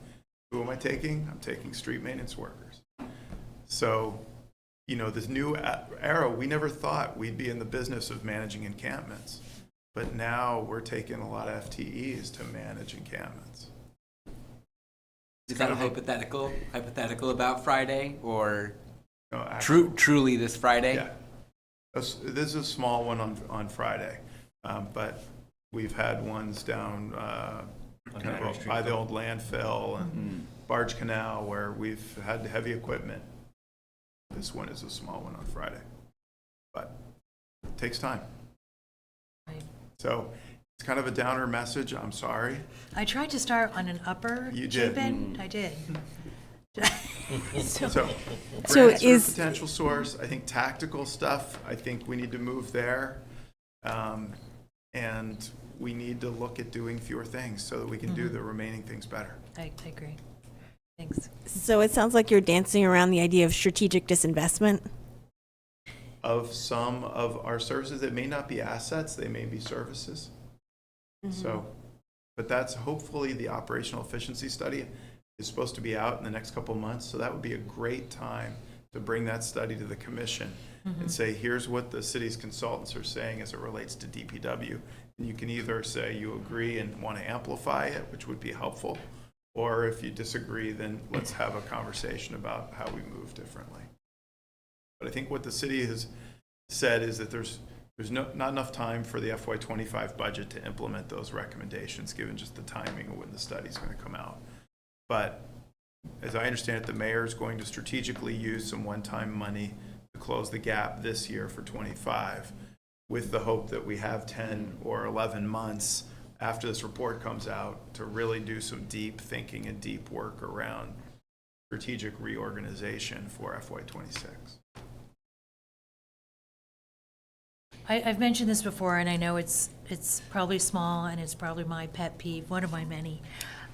Who am I taking? I'm taking street maintenance workers. So, you know, this new era, we never thought we'd be in the business of managing encampments, but now we're taking a lot of FTEs to manage encampments. Is that a hypothetical about Friday, or No, actually, truly this Friday? Yeah. This is a small one on Friday, but we've had ones down kind of by the old landfill and Barge Canal where we've had heavy equipment. This one is a small one on Friday, but it takes time. Right. So it's kind of a downer message. I'm sorry. I tried to start on an upper. You did. I did. So So grants are a is- potential source. I think tactical stuff, I think we need to move there. And we need to look at doing fewer things so that we can do the remaining things better. I agree. Thanks. So it sounds like you're dancing around the idea of strategic disinvestment. Of some of our services that may not be assets, they may be services. So, but that's hopefully the operational efficiency study is supposed to be out in the next couple of months. So that would be a great time to bring that study to the commission and say, here's what the city's consultants are saying as it relates to DPW. And you can either say you agree and want to amplify it, which would be helpful, or if you disagree, then let's have a conversation about how we move differently. But I think what the city has said is that there's not enough time for the FY25 budget to implement those recommendations, given just the timing of when the study's going to come out. But as I understand it, the mayor is going to strategically use some one-time money to close the gap this year for 25, with the hope that we have 10 or 11 months after this report comes out to really do some deep thinking and deep work around strategic reorganization for FY26. I've mentioned this before, and I know it's probably small, and it's probably my pet peeve, one of my many.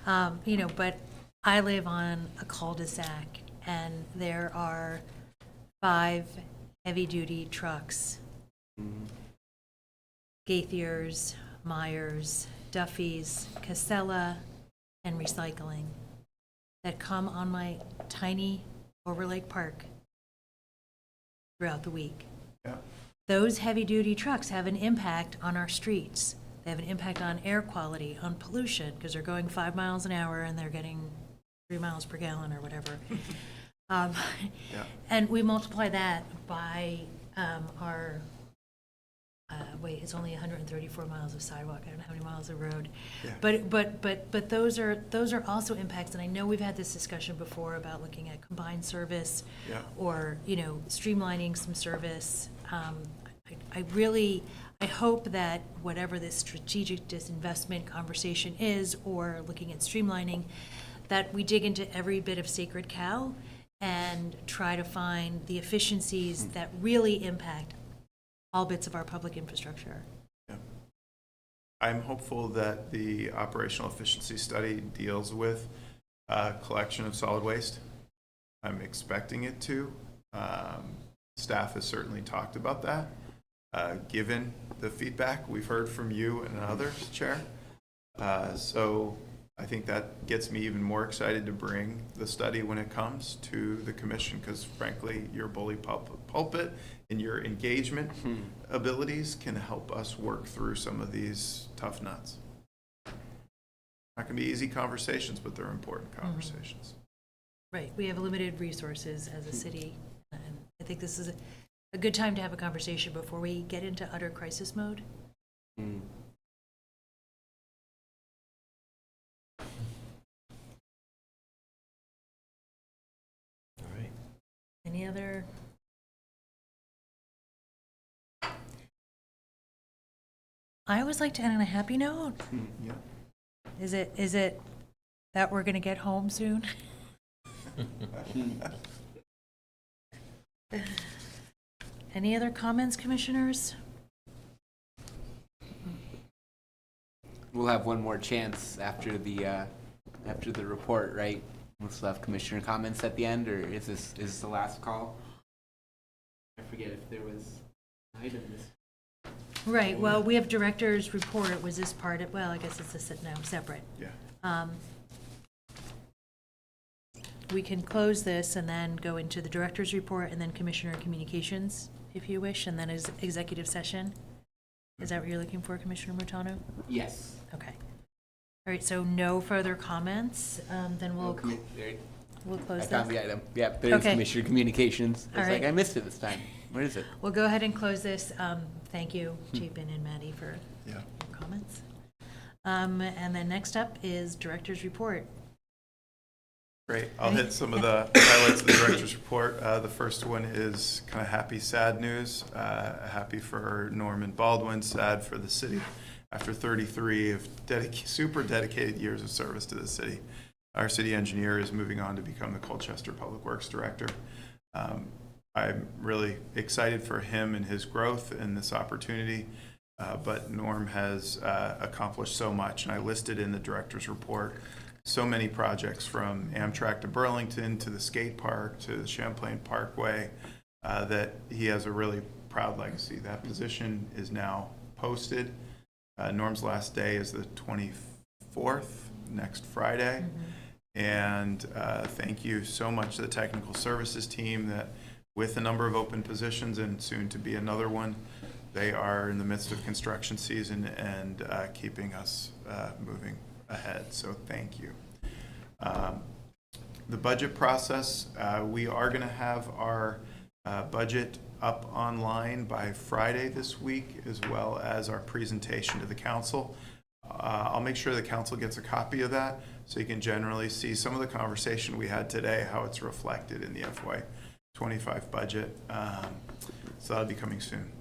But I live on a cul-de-sac, and there are 5 heavy-duty trucks. Gaither's, Myers, Duffy's, Casella, and Recycling that come on my tiny Overlake Park throughout the week. Yeah. Those heavy-duty trucks have an impact on our streets. They have an impact on air quality, on pollution, because they're going 5 miles an hour and they're getting 3 miles per gallon or whatever. And we multiply that by our, it's only 134 miles of sidewalk. I don't know how many miles of road. Yeah. But those are also impacts, and I know we've had this discussion before about looking at combined service Yeah. or, streamlining some service. I hope that whatever this strategic disinvestment conversation is, or looking at streamlining, that we dig into every bit of sacred cow and try to find the efficiencies that really impact all bits of our public infrastructure. I'm hopeful that the operational efficiency study deals with collection of solid waste. I'm expecting it to. Staff has certainly talked about that, given the feedback we've heard from you and others, Chair. So I think that gets me even more excited to bring the study when it comes to the commission, because frankly, your bully pulpit and your engagement abilities can help us work through some of these tough nuts. Not gonna be easy conversations, but they're important conversations. Right, we have limited resources as a city, and I think this is a good time to have a conversation before we get into utter crisis mode. All right. Any other? I always like to end on a happy note. Yeah. Is it that we're gonna get home soon? Any other comments, commissioners? We'll have one more chance after the report, right? We'll still have commissioner comments at the end, or is this the last call? I forget if there was items. Right, well, we have director's report. Was this part of, well, I guess it's now separate. Yeah. We can close this and then go into the director's report and then commissioner communications, if you wish, and then is executive session. Is that what you're looking for, Commissioner Mutano? Yes. Okay. All right, so no further comments, then we'll close I this. found the item. Yep, there's Okay. commissioner communications. I was All like, right. I missed it this time. Where is it? We'll go ahead and close this. Thank you, Chapin and Maddie, for Yeah. your comments. And then next up is director's report. Great. I'll hit some of the highlights of the director's report. The first one is kind of happy, sad news. Happy for Norman Baldwin, sad for the city. After 33 of super dedicated years of service to the city, our city engineer is moving on to become the Colchester Public Works Director. I'm really excited for him and his growth and this opportunity, but Norm has accomplished so much, and I listed in the director's report so many projects from Amtrak to Burlington to the skate park to the Champlain Parkway that he has a really proud legacy. That position is now posted. Norm's last day is the 24th, next Friday. And thank you so much to the technical services team that with a number of open positions and soon to be another one, they are in the midst of construction season and keeping us moving ahead, so thank you. The budget process, we are going to have our budget up online by Friday this week, as well as our presentation to the council. I'll make sure the council gets a copy of that so you can generally see some of the conversation we had today, how it's reflected in the FY25 budget. So that'll be coming soon.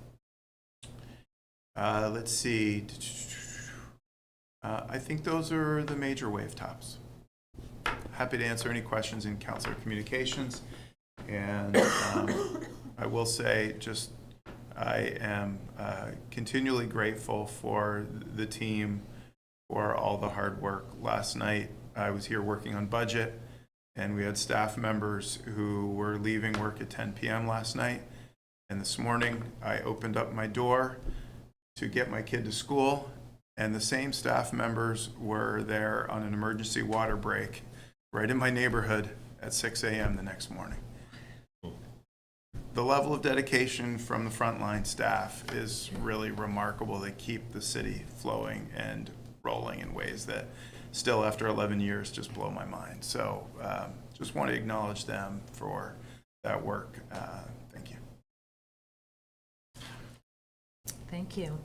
Let's see. I think those are the major wave tops. Happy to answer any questions in counselor communications. And I will say just I am continually grateful for the team for all the hard work. Last night I was here working on budget, and we had staff members who were leaving work at 10 p.m. last night. And this morning I opened up my door to get my kid to school, and the same staff members were there on an emergency water break right in my neighborhood at 6 a.m. the next morning. The level of dedication from the frontline staff is really remarkable. They keep the city flowing and rolling in ways that still after 11 years just blow my mind. So just want to acknowledge them for that work. Thank you. Thank you.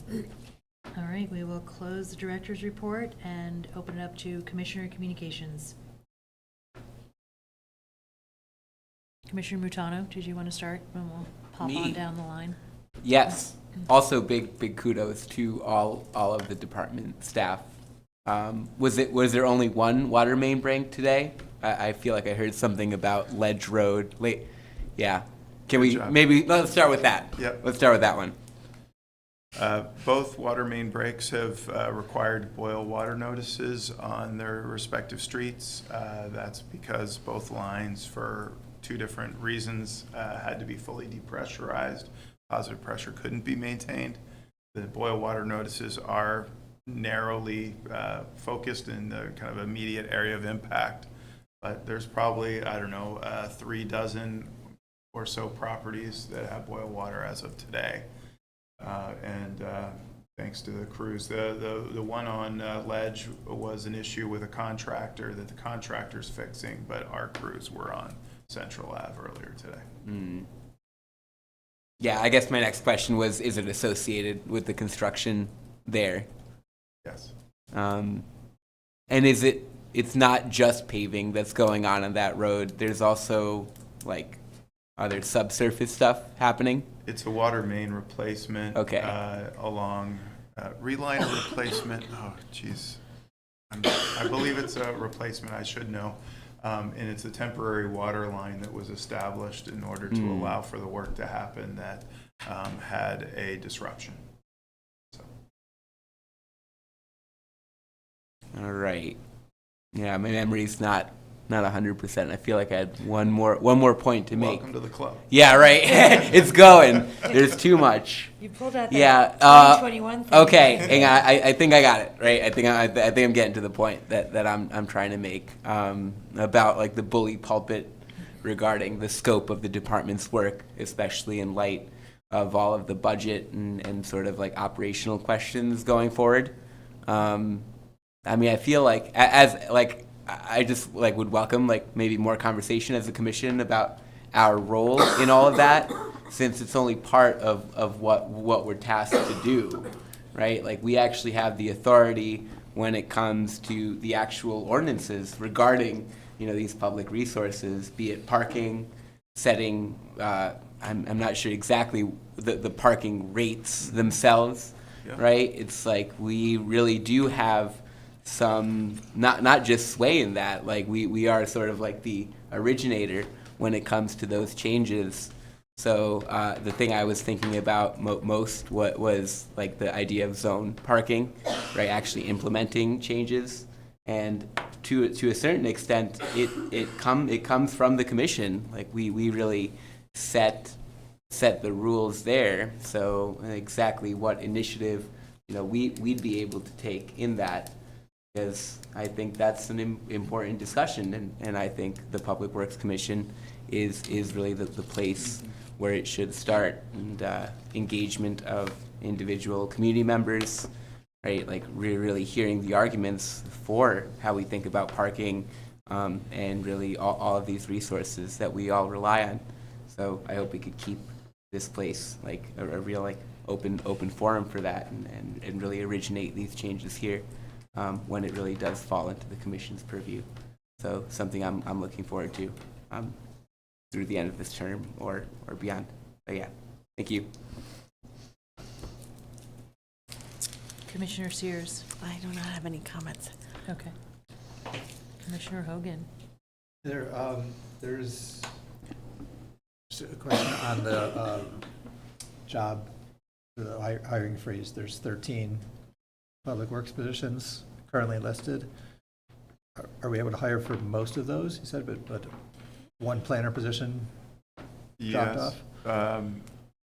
All right, we will close the director's report and open it up to commissioner communications. Commissioner Mutano, did you want to start? And we'll pop Me? on down the line. Yes. Also, big kudos to all of the department staff Was there only one water main break today? I feel like I heard something about Ledge Road. Yeah. Can Good we job. maybe let's start with that? Yep. Let's start with that one. Both water main breaks have required boil water notices on their respective streets. That's because both lines, for two different reasons, had to be fully depressurized. Positive pressure couldn't be maintained. The boil water notices are narrowly focused in the kind of immediate area of impact, but there's probably, I don't know, 3 dozen or so properties that have boil water as of today. And thanks to the crews, the one on Ledge was an issue with a contractor that the contractor's fixing, but our crews were on Central Ave earlier today. Yeah, I guess my next question was, is it associated with the construction there? Yes. And it's not just paving that's going on that road. There's also like other subsurface stuff happening. It's a water main replacement. Okay. Along reliner replacement. Oh, geez. I believe it's a replacement. I should know. And it's a temporary water line that was established in order to allow for the work to happen that had a disruption. So. All right. Yeah, my memory's not 100%. I feel like I had one more point to make. Welcome to the club. Yeah, right. It's going. There's too much. You pulled out that Yeah. 2021 thing. Okay. Hang on. I think I got it. Right. I think I'm getting to the point that I'm trying to make about like the bully pulpit regarding the scope of the department's work, especially in light of all of the budget and sort of like operational questions going forward. I mean, I feel like I just like would welcome like maybe more conversation as a commission about our role in all of that, since it's only part of what we're tasked to do, right? Like we actually have the authority when it comes to the actual ordinances regarding, these public resources, be it parking, setting, I'm not sure exactly the parking rates themselves, Yeah. right? It's like we really do have some not just sway in that. Like we are sort of like the originator when it comes to those changes. So the thing I was thinking about most was like the idea of zone parking, right? Actually implementing changes, and to a certain extent, it comes from the commission. Like we really set the rules there. So exactly what initiative we'd be able to take in that. Because I think that's an important discussion, and I think the Public Works Commission is really the place where it should start, and engagement of individual community members, right? Like really hearing the arguments for how we think about parking, and really all of these resources that we all rely on. So I hope we could keep this place like a real like open forum for that, and really originate these changes here. When it really does fall into the commission's purview. So something I'm looking forward to through the end of this term or beyond. But yeah, thank you. Commissioner Sears. I do not have any comments. Okay. Commissioner Hogan. There's just a question on the job, the hiring freeze. There's 13 public works positions currently listed. Are we able to hire for most of those? You said, but one planner position dropped Yes. off?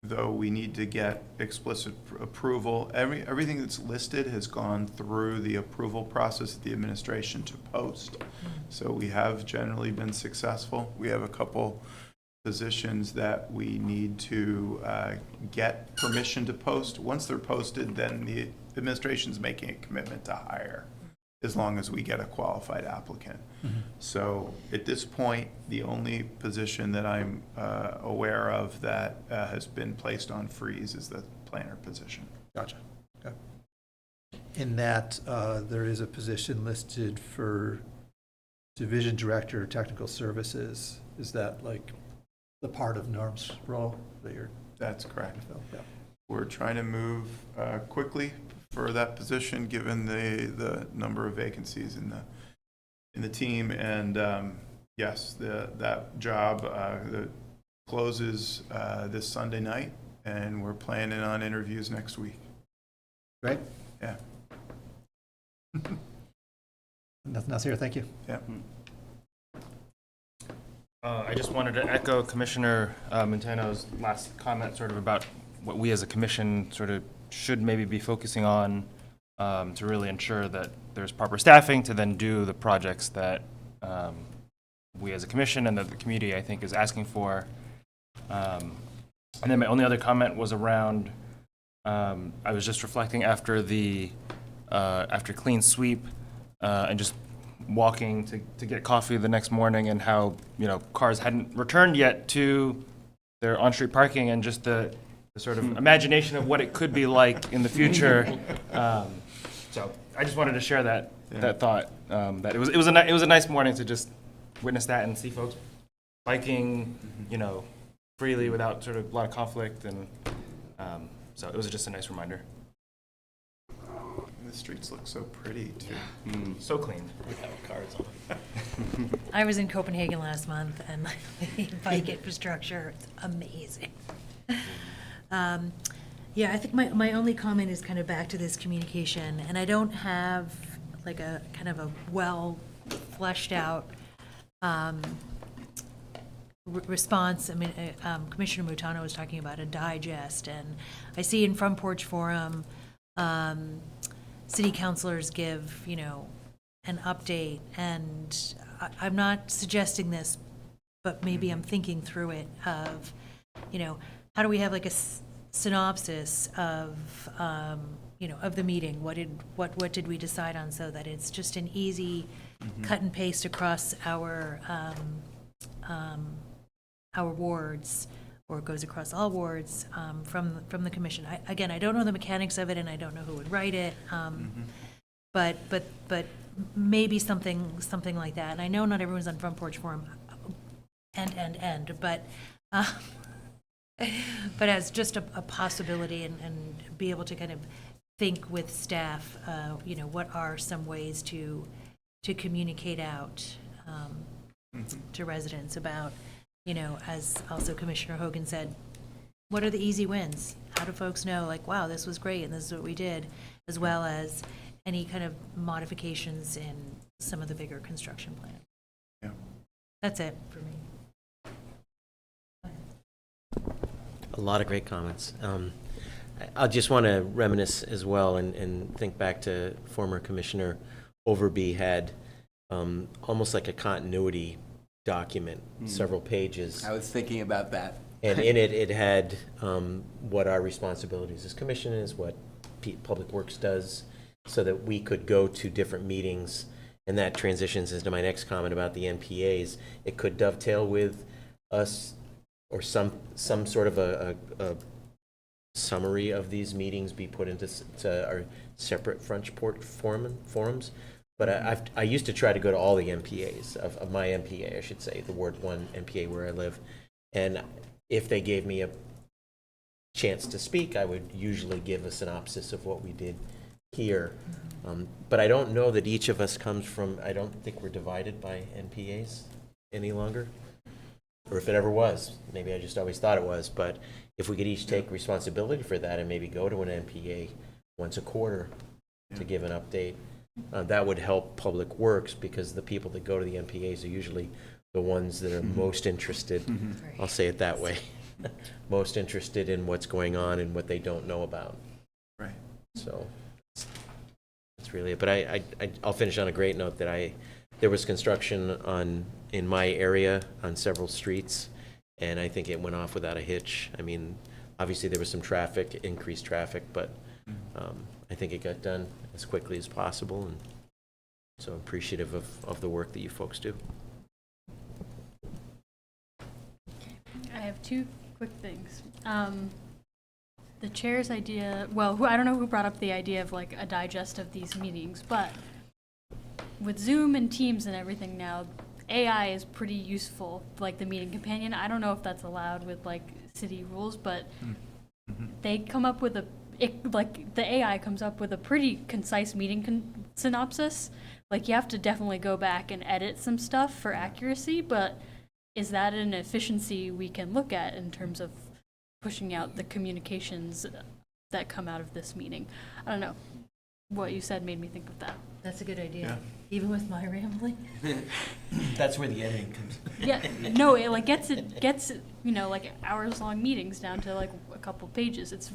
Though we need to get explicit approval. Everything that's listed has gone through the approval process at the administration to post. So we have generally been successful. We have a couple positions that we need to get permission to post. Once they're posted, then the administration's making a commitment to hire, as long as we get a qualified applicant. Mm-hmm. So at this point, the only position that I'm aware of that has been placed on freeze is the planner position. Gotcha. Okay. In that, there is a position listed for Division Director of Technical Services. Is that like the part of Norm's role that you're That's correct. trying to fill? Yeah. We're trying to move quickly for that position, given the number of vacancies in the team. And yes, that job that closes this Sunday night, and we're planning on interviews next week. Great. Yeah. Nothing else here. Thank you. Yeah. I just wanted to echo Commissioner Montano's last comment sort of about what we as a commission sort of should maybe be focusing on to really ensure that there's proper staffing to then do the projects that we as a commission and that the community, I think, is asking for. And then my only other comment was around, I was just reflecting after clean sweep and just walking to get coffee the next morning, and how, you know, cars hadn't returned yet to their on-street parking, and just the sort of imagination of what it could be like in the future. So I just wanted to share that thought, that it was a nice morning to just witness that and see folks biking, you know, freely without sort of a lot of conflict, and so it was just a nice reminder. The streets look so pretty too. So clean. Without cars on. I was in Copenhagen last month, and the bike infrastructure, it's amazing. Yeah, I think my only comment is kind of back to this communication, and I don't have like a kind of a well fleshed out response. I mean, Commissioner Mutano was talking about a digest, and I see in Front Porch Forum, city councilors give, you know, an update, and I'm not suggesting this, but maybe I'm thinking through it of, you know, how do we have like a synopsis of, you know, of the meeting? What did we decide on, so that it's just an easy cut and paste across our wards, or it goes across all wards, from the commission. Again, I don't know the mechanics of it, and I don't know who would write it, but maybe something like that. And I know not everyone's on Front Porch Forum, but as just a possibility, and be able to kind of think with staff, you know, what are some ways to communicate out to residents about, you know, as also Commissioner Hogan said, what are the easy wins? How do folks know, like, wow, this was great and this is what we did, as well as any kind of modifications in some of the bigger construction plans. Yeah. That's it for me. A lot of great comments. I just want to reminisce as well and think back to former Commissioner Overby had almost like a continuity document, several pages. I was thinking about that. And in it, it had what our responsibilities as commission is, what Public Works does, so that we could go to different meetings. And that transitions into my next comment about the NPAs. It could dovetail with us, or some sort of a summary of these meetings be put into our separate Front Porch forums. But I used to try to go to all the MPAs, of my MPA, I should say, the Ward 1 MPA where I live. And if they gave me a chance to speak, I would usually give a synopsis of what we did here. But I don't know that each of us comes from, I don't think we're divided by NPAs any longer. Or if it ever was, maybe I just always thought it was. But if we could each take responsibility for that and maybe go to an NPA once a quarter to give an update, that would help Public Works, because the people that go to the NPAs are usually the ones that are most interested, I'll say it that way, most interested in what's going on and what they don't know about. Right. So that's really it. But I'll finish on a great note that there was construction in my area on several streets, and I think it went off without a hitch. I mean, obviously there was some increased traffic, but I think it got done as quickly as possible, and so appreciative of the work that you folks do. I have two quick things. The chair's idea, well, I don't know who brought up the idea of like a digest of these meetings, but with Zoom and Teams and everything now, AI is pretty useful, like the meeting companion. I don't know if that's allowed with like city rules, but they come up with a like, the AI comes up with a pretty concise meeting synopsis. Like, you have to definitely go back and edit some stuff for accuracy, but is that an efficiency we can look at in terms of pushing out the communications that come out of this meeting? I don't know. What you said made me think of that. That's a good idea, Yeah. even with my rambling. That's where the editing comes. Yeah, no, it like gets, you know, like hours-long meetings down to like a couple pages. It's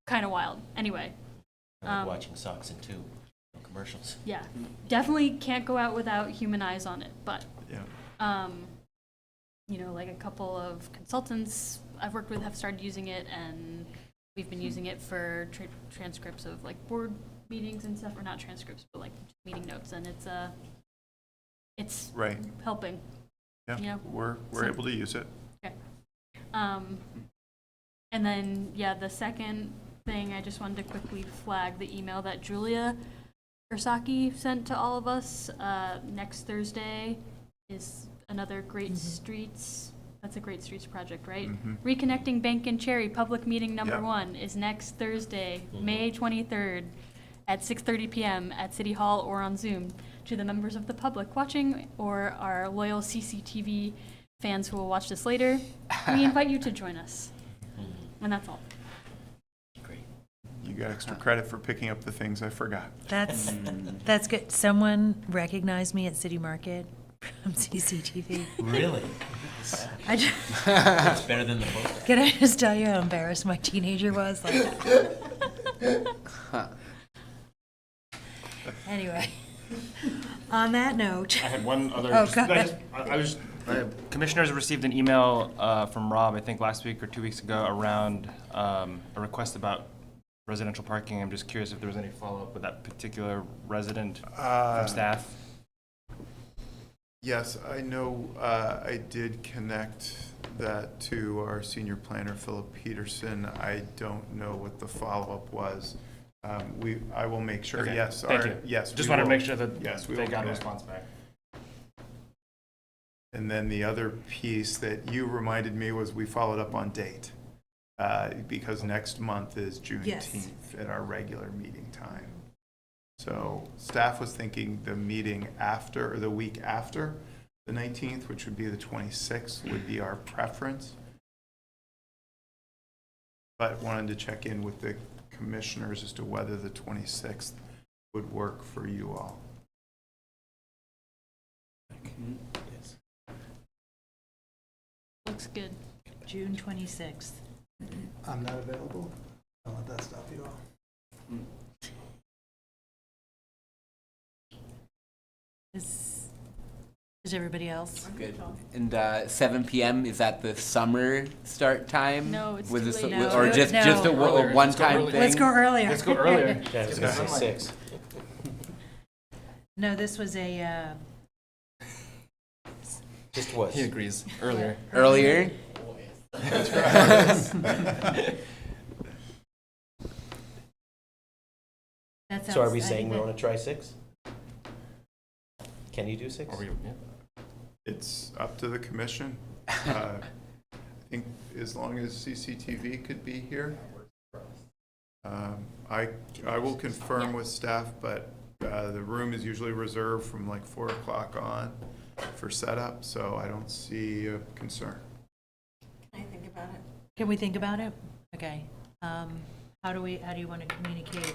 kind of wild. Anyway, I like watching Socks and 2 commercials. yeah, definitely can't go out without human eyes on it, but Yeah. you know, like a couple of consultants I've worked with have started using it, and we've been using it for transcripts of like board meetings and stuff, or not transcripts, but like meeting notes, and it's Right. helping. Yeah. Yeah. We're So- able to use it. Okay. And then, yeah, the second thing, I just wanted to quickly flag the email that Julia Ursaki sent to all of us. Next Thursday is another Great Streets, that's a Great Streets project, right? Mhm. Reconnecting Bank and Cherry, public meeting number Yep. 1 is next Thursday, May 23rd at 6:30 p.m. at City Hall or on Zoom. To the members of the public watching or our loyal CCTV fans who will watch this later, we invite you to join us. And that's all. Great. You got extra credit for picking up the things I forgot. That's good. Someone recognized me at City Market from CCTV. Really? I ju- It's better than the book. Can I just tell you how embarrassed my teenager was? Like, anyway, on that note, I had one other. Oh, just- go I ahead. just- I was, commissioners received an email from Rob, I think last week or 2 weeks ago, around a request about residential parking. I'm just curious if there was any follow-up with that particular resident from staff. Yes, I know, I did connect that to our senior planner, Philip Peterson. I don't know what the follow-up was. I will make sure, Okay, yes. thank you. Yes. Just we wanted to will. make sure that Yes, we they will got a connect. response back. And then the other piece that you reminded me was we followed up on date. Because next month is Juneteenth at our regular meeting time. So staff was thinking the meeting after, or the week after the 19th, which would be the 26th, would be our preference. But wanted to check in with the commissioners as to whether the 26th would work for you all. Yes. Looks good. June 26th. I'm not available. Don't let that stop you all. Is everybody else? Good. And 7 p.m., is that the summer start time? No, it's Was too this late. a- No, Or just a Earlier. one-time Let's go thing? Let's go earlier. Let's go earlier. Yeah, I was gonna say 6. No, this was a, Just was. He agrees, earlier. Earlier? that sounds. So are we I saying think we that- want to try 6? Can you do 6? Are we- yeah. It's up to the commission. I think as long as CCTV could be here. I will confirm with staff, but the room is usually reserved from like 4 o'clock on for setup, so I don't see a concern. Can I think about it? Can we think about it? Okay. How do you want to communicate?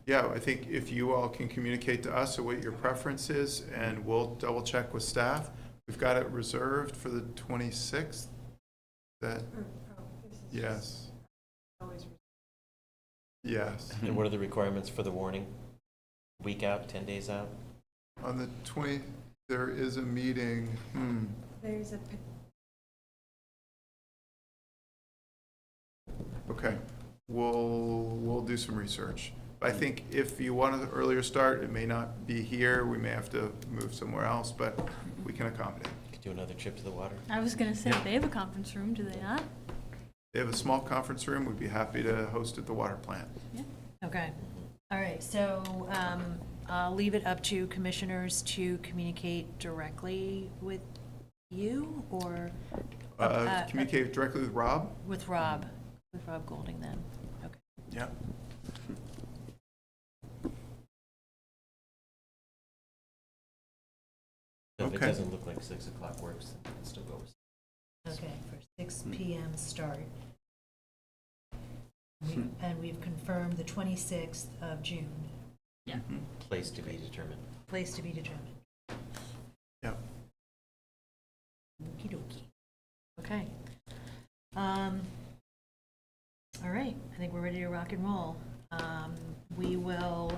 Yeah, I think if you all can communicate to us what your preference is, and we'll double check with staff. We've got it reserved for the 26th. That, yes. Yes. And what are the requirements for the warning? Week out, 10 days out? On the 20th, there is a meeting. There's a, Okay, we'll do some research. I think if you want an earlier start, it may not be here. We may have to move somewhere else, but we can accommodate. Could do another trip to the water. I was gonna say, they have a conference room, do they not? They have a small conference room. We'd be happy to host at the water plant. Okay. All right, so I'll leave it up to commissioners to communicate directly with you or Communicate directly with Rob. with Rob? Rob Golding then. Okay. Yeah. So if it Okay. doesn't look like 6 o'clock works, then we can still go with. Okay, for 6 PM start. And we've confirmed the 26th of June, Yeah. Place to be determined. place to be determined. Yep. Okey dokey. Okay. All right, I think we're ready to rock and roll. We will,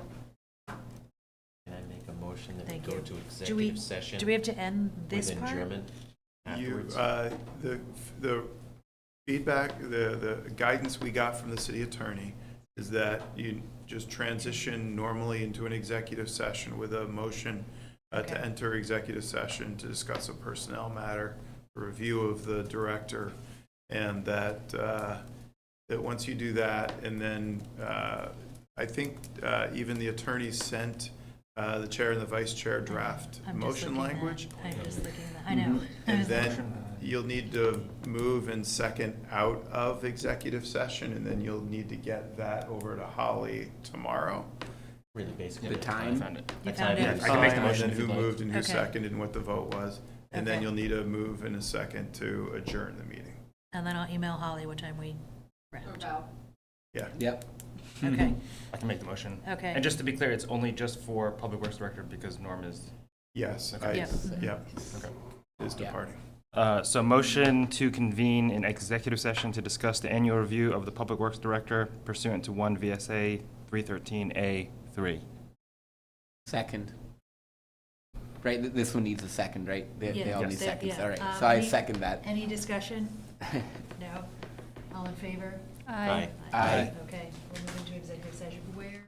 Can I make a motion that we Thank go you. to do we, executive session do we have to end this with part? adjournment You, afterwards? the feedback, the guidance we got from the city attorney is that you just transition normally into an executive session with a motion Okay. to enter executive session to discuss a personnel matter, a review of the director, and that once you do that, and then I think even the attorney sent the chair and the vice chair draft I'm just motion looking at- language. I'm just looking at that, I know. And then you'll need to move and second out of executive session, and then you'll need to get that over to Holly tomorrow. Really basically. The time? I found it. You A found time it? is I can make the And motion then if who you'd like. moved and who Okay. seconded and what the vote was. And then Okay. you'll need a move and a second to adjourn the meeting. And then I'll email Holly what time we wrapped. Yeah. Yep. Okay, I can make the motion. okay. And just to be clear, it's only just for Public Works Director because Norm is, Yes, Okay. Yep. yep, okay. is Yeah. departing. So motion to convene an executive session to discuss the annual review of the Public Works Director pursuant to 1 VSA 313A3. Second. Right, this one needs a second, right? They all Yeah, need they- seconds, yeah. all right. So I Any- second that. Any discussion? No? All in favor? Aye. Aye. Okay, we're moving to executive session. Where?